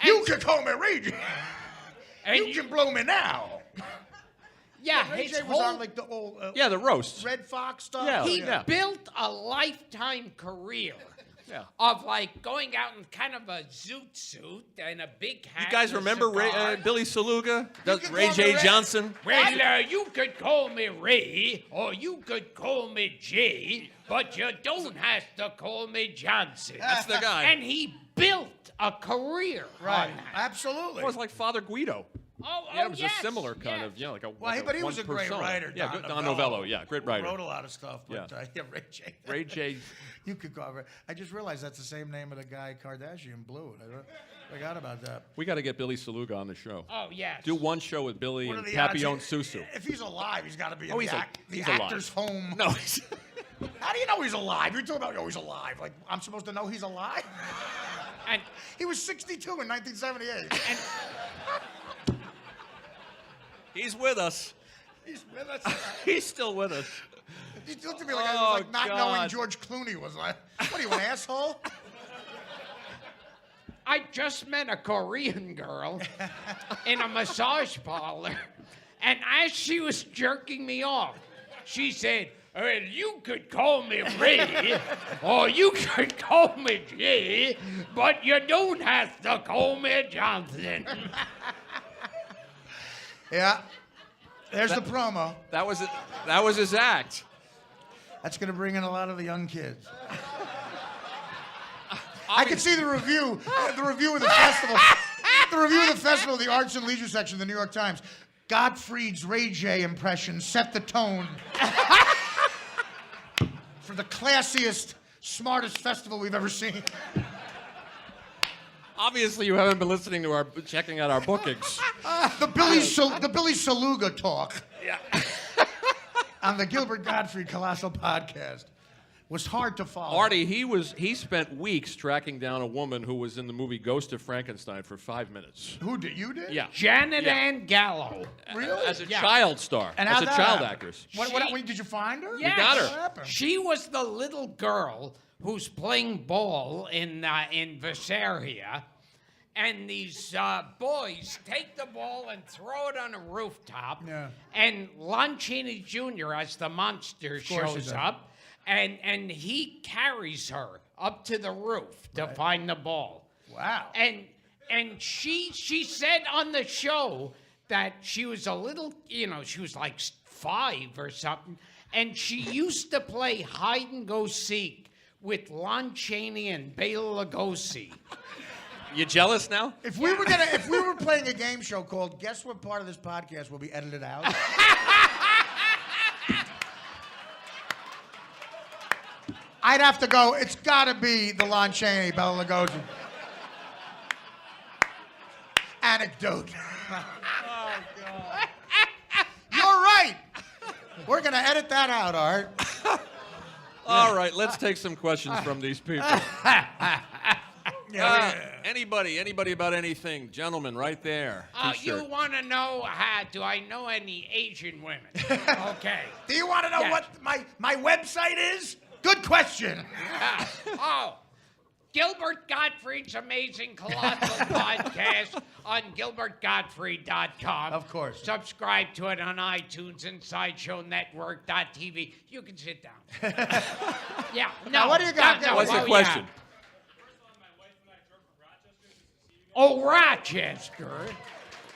You can call me Ray J. You can blow me now. Yeah, Ray J was on like the old the roast. Red Fox stuff. Yeah. He built a lifetime career of like going out in kind of a zoot suit and a big hat. You guys and a remember cigar. Billy Saluga? can Ray call J. me Ray. Johnson? Well, you could call me Ray, or you could call me Jay, but you don't have to call me Johnson. That's the guy. And he built a career Right. on that. Absolutely. It was like Father Guido. Oh, It was yes, a similar kind yes. of, like a Well, but he was a one great persona. writer. Yeah, Don Novello. Yeah, great writer. Wrote a lot of stuff. But Ray J. Ray J. You could cover. I just realized that's the same name of the guy Kardashian blew. I forgot about that. We got to get Billy Saluga on the show. Oh, yes. Do one show with Billy What and are the odds Papillon he- Susu. If he's alive, he's got to be in he's the alive. actor's home. No, How do you know he's alive? You're talking about, he's alive. Like, I'm supposed to know he's alive? And He was 62 in 1978. he's with us. He's with us. He's still with us. He looked at me like I was like not knowing God. George Clooney was like, what are you, an asshole? I just met a Korean girl in a massage parlor, and as she was jerking me off, she said, you could call me Ray, or you could call me Jay, but you don't have to call me Johnson. Yeah. There's the promo. That was it. That was his act. That's going to bring in a lot of the young kids. I can see the review of the festival. The review of the festival, the Arts and Leisure section of the New York Times. Gottfried's Ray J impression set the tone for the classiest, smartest festival we've ever seen. Obviously, you haven't been listening to checking out our bookings. The Billy Saluga talk. Yeah. On the Gilbert Gottfried Colossal Podcast was hard to follow. Artie, he spent weeks tracking down a woman who was in the movie Ghost of Frankenstein for 5 minutes. Who did you did? Yeah. Janet Ann Gallo. Really? As a child star. And as how'd a that child happen? actress. What, did you find her? Yes. got her. What happened? She was the little girl who's playing ball in Visaria, and these boys take the ball and throw it on a rooftop. Yeah. And Lon Chaney Jr. as the monster course he shows does. up, and he carries her up to the roof to find the ball. Wow. And she said on the show that she was a little, she was like 5 or something, and she used to play hide and go seek with Lon Chaney and Bela Lugosi. You jealous now? If we were playing a game show called Guess What Part of This Podcast Will Be Edited Out? I'd have to go, it's gotta be the Lon Chaney, Bela Lugosi anecdote. Oh, God. You're right. We're gonna edit that out, Art. All right, let's take some questions from these people. Anybody about anything? Gentlemen, right there. You want to know, do I know any Asian women? Okay. Do you want to know what my website is? Good question. Gilbert Gottfried's Amazing Colossal Podcast on GilbertGottfried.com. Of course. Subscribe to it on iTunes and SideshowNetwork.tv. You can sit down. Yeah. Now, what do you got? What's the question? Oh, Rochester.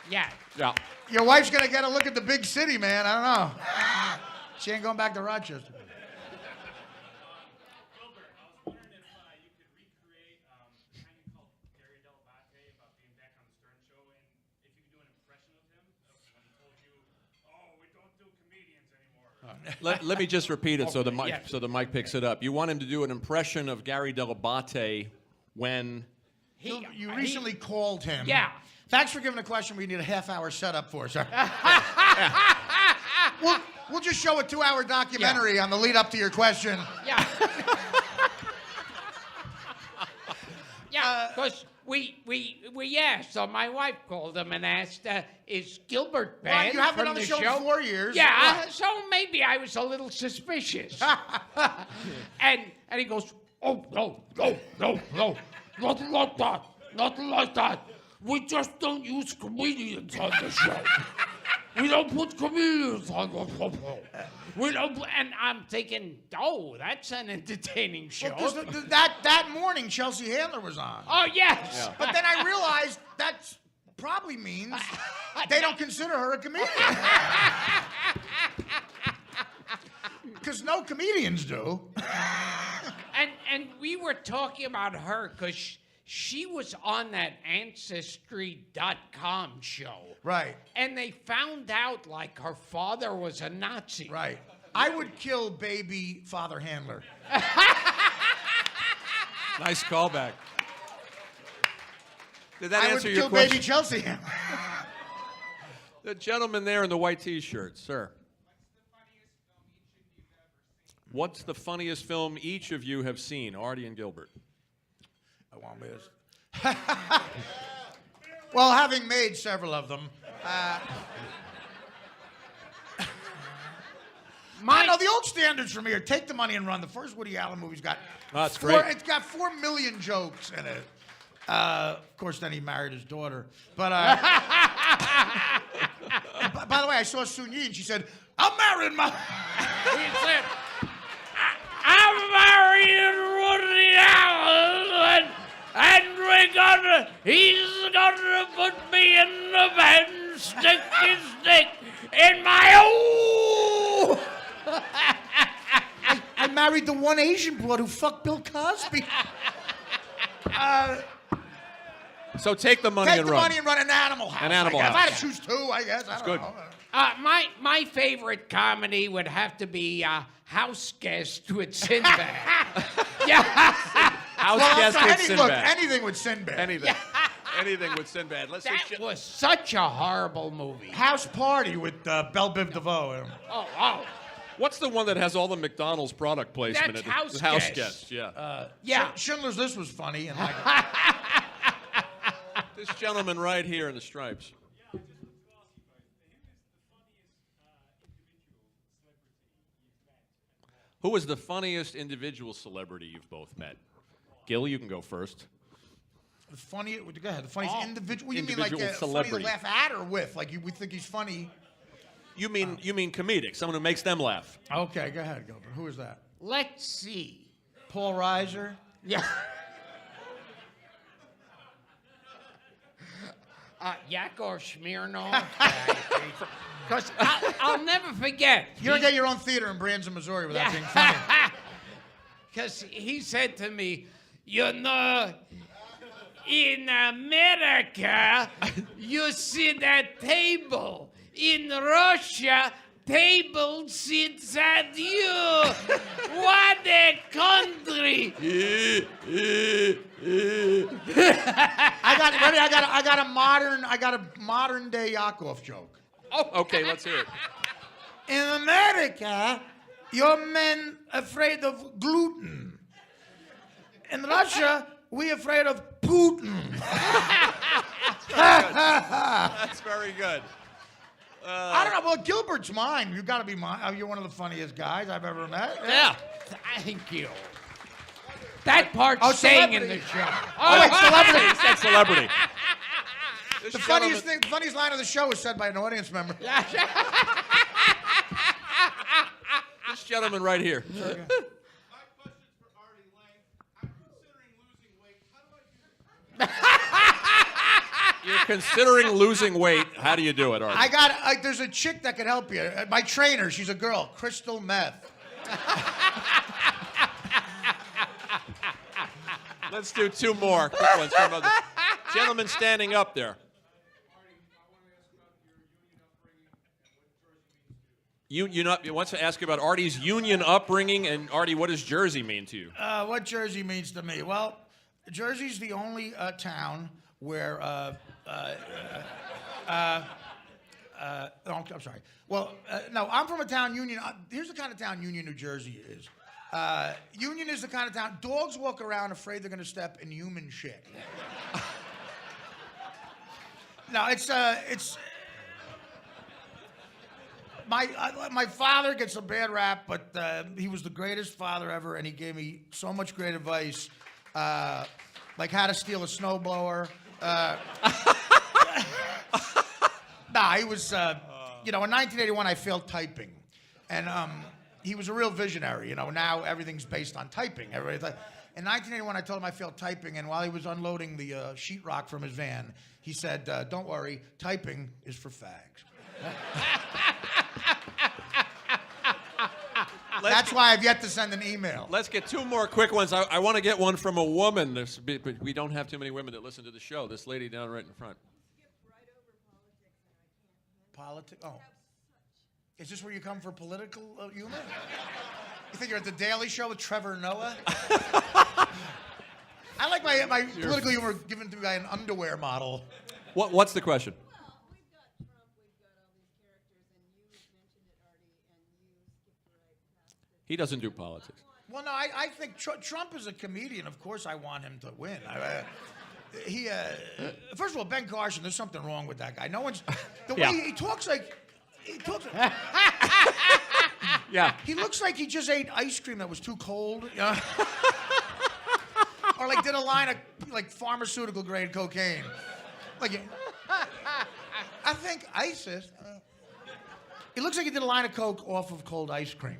Yeah. Yeah. Your wife's going to get a look at the big city, man. I don't know. She ain't going back to Rochester. Let me just repeat it so the mic picks it up. You want him to do an impression of Gary Delabate when You recently called him. Yeah. Thanks for giving a question we need a half-hour setup for, sir. We'll just show a 2-hour documentary on the lead up to your question. Yeah. Yeah, because we asked. So my wife called him and asked, is Gilbert banned You haven't been from on the the show in 4 years. Yeah, What? so maybe I was a little suspicious. and he goes, oh, no, nothing like that. Nothing like that. We just don't use comedians on the show. We don't put comedians on the show. We don't, and I'm thinking, oh, that's an entertaining show. Well, 'cause that morning, Chelsea Handler was on. Oh, yes. Yeah. But then I realized that probably means they don't consider her a comedian. Because no comedians do. And we were talking about her because she was on that Ancestry.com show. Right. And they found out, like, her father was a Nazi. Right. I would kill baby Father Handler. Nice callback. Did that I would answer your kill question? baby Chelsea Handler. The gentleman there in the white T-shirt, sir. What's the funniest film each of you have seen, Artie and Gilbert? I want me to... Well, having made several of them, I know the old standards for me are Take the Money and Run. The first Woody Allen movie's got That's great. It's got 4 million jokes in it. Of course, then he married his daughter. But by the way, I saw Sun Yi and she said, "I'm marrying my." He said, I'm marrying Woody Allen, and he's gonna put me in the bed and stick his dick in my own. I married the one Asian broad who fucked Bill Cosby. So take the money Take and the run. money and run an Animal House. An Animal If I had to House. choose 2, I guess. I don't good. know. My favorite comedy would have to be House Guest with Sinbad. Yeah. House Well, guest also, with Sinbad. anything with Sinbad. Anything. Anything with Sinbad. Let's That see. was such a horrible movie. House Party with Belle Biv DeVoe. Oh. What's the one that has all the McDonald's product placement? That's in it? House House Guest. Guest, yeah. Yeah. Schindler's List was funny. And like, This gentleman right here in the stripes. Who was the funniest individual celebrity you've both met? Gil, you can go first. the funny. Go ahead. The funniest individual. What do you mean, Individual like funny celebrity. to laugh at or with? Like we think he's funny. You mean comedic, someone who makes them laugh. Okay, go ahead, Gilbert. Who is that? let's see. Paul Reiser. Yeah. Yakov Smirnoff. Because I'll never forget. You don't get your own theater in Branson, Missouri without being funny. Because he said to me, you know, in America, you sit at table. In Russia, table sits at you. What a country! I got a modern day Yakov joke. Oh, okay, let's hear it. In America, your men afraid of gluten. In Russia, we afraid of Putin. That's very good. I don't know. Well, Gilbert's mine. You got to be mine. You're one of the funniest guys I've ever met. Yeah. Thank you. That part's staying in the show. Oh, wait, celebrity. He said celebrity. The funniest line of the show was said by an audience member. This gentleman right here. My question's for Artie Lang. I'm considering losing weight. How do I do it? You're considering losing weight. How do you do it, Artie? There's a chick that could help you. My trainer, she's a girl, Crystal Meth. Let's do two more quick ones. From other gentleman standing up there. He wants to ask about Artie's union upbringing, and Artie, what does Jersey mean to you? What Jersey means to me? Well, Jersey's the only town where. I'm sorry. Well, no, I'm from a town, Union. Here's the kind of town Union, New Jersey is. Union is the kind of town dogs walk around afraid they're going to step in human shit. No, it's. My father gets a bad rap, but he was the greatest father ever, and he gave me so much great advice, like how to steal a snowblower. He was, in 1981 I failed typing, and he was a real visionary. Now everything's based on typing. In 1981 I told him I failed typing, and while he was unloading the sheetrock from his van, he said, "Don't worry, typing is for fags." That's why I've yet to send an email. Let's get two more quick ones. I want to get one from a woman. But we don't have too many women that listen to the show. This lady down right in front. Politics? Oh. Is this where you come for political humor? You think you're at the Daily Show with Trevor Noah? I like my political humor given to me by an underwear model. What's the question? He doesn't do politics. Well, no, I think Trump is a comedian. Of course, I want him to win. First of all, Ben Carson, there's something wrong with that guy. No one's the way he talks like. Yeah. He looks like he just ate ice cream that was too cold. Or like did a line of like pharmaceutical grade cocaine. Like, I think ISIS. It looks like he did a line of coke off of cold ice cream.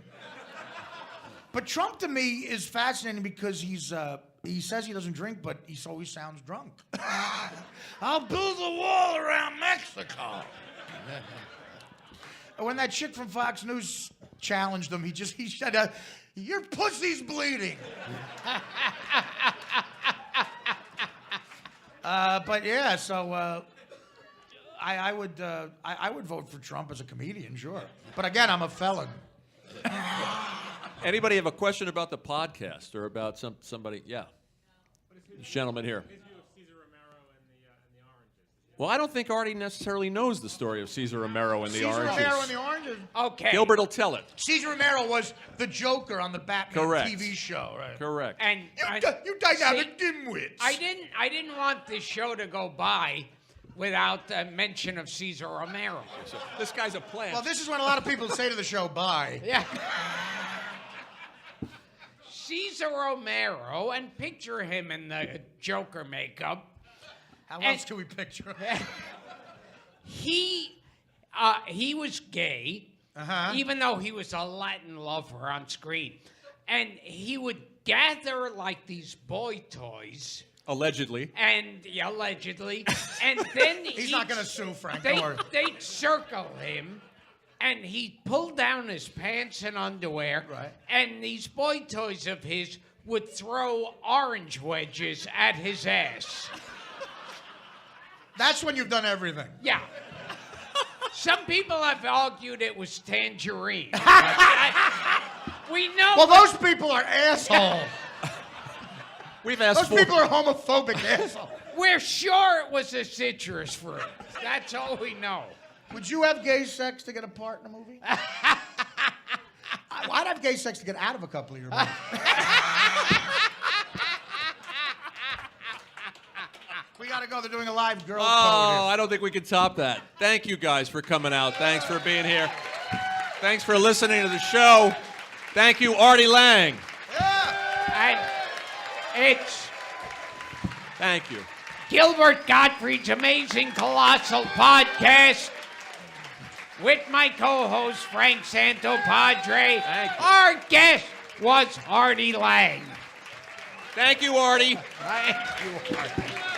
But Trump to me is fascinating because he says he doesn't drink, but he always sounds drunk. I'll build a wall around Mexico. When that chick from Fox News challenged him, he said, "Your pussy's bleeding." But yeah, so I would vote for Trump as a comedian, sure. But again, I'm a felon. Anybody have a question about the podcast or about somebody? Yeah. This gentleman here. Well, I don't think Artie necessarily knows the story of Cesar Romero and the Oranges. Cesar Romero and the Oranges? Okay. Gilbert will tell it. Cesar Romero was the Joker on the Batman Correct. TV show, right? Correct. And You dynamic dimwits. I didn't want this show to go by without a mention of Cesar Romero. So, this guy's a plant. Well, this is when a lot of people say to the show, "Bye." Yeah. Cesar Romero, and picture him in the Joker makeup. How else do we picture him? He was gay, even though he was a Latin lover on screen. and he would gather like these boy toys. Allegedly. And allegedly, and then He's not going to sue, Frank. Don't worry. They'd circle him, and he'd pull down his pants and underwear, Right. and these boy toys of his would throw orange wedges at his ass. That's when you've done everything. Yeah. Some people have argued it was tangerine. We know. Well, those people are assholes. We've asked Those for... people are homophobic assholes. We're sure it was a citrus fruit. That's all we know. Would you have gay sex to get a part in a movie? I'd have gay sex to get out of a couple of your movies. We gotta go. They're doing a live girl code Oh, here. I don't think we can top that. Thank you guys for coming out. Thanks for being here. Thanks for listening to the show. Thank you, Artie Lang. And it's Thank you. Gilbert Gottfried's Amazing Colossal Podcast with my co-host Frank Santopadre. Thank you. Our guest was Artie Lang. Thank you, Artie. Thank you, Artie.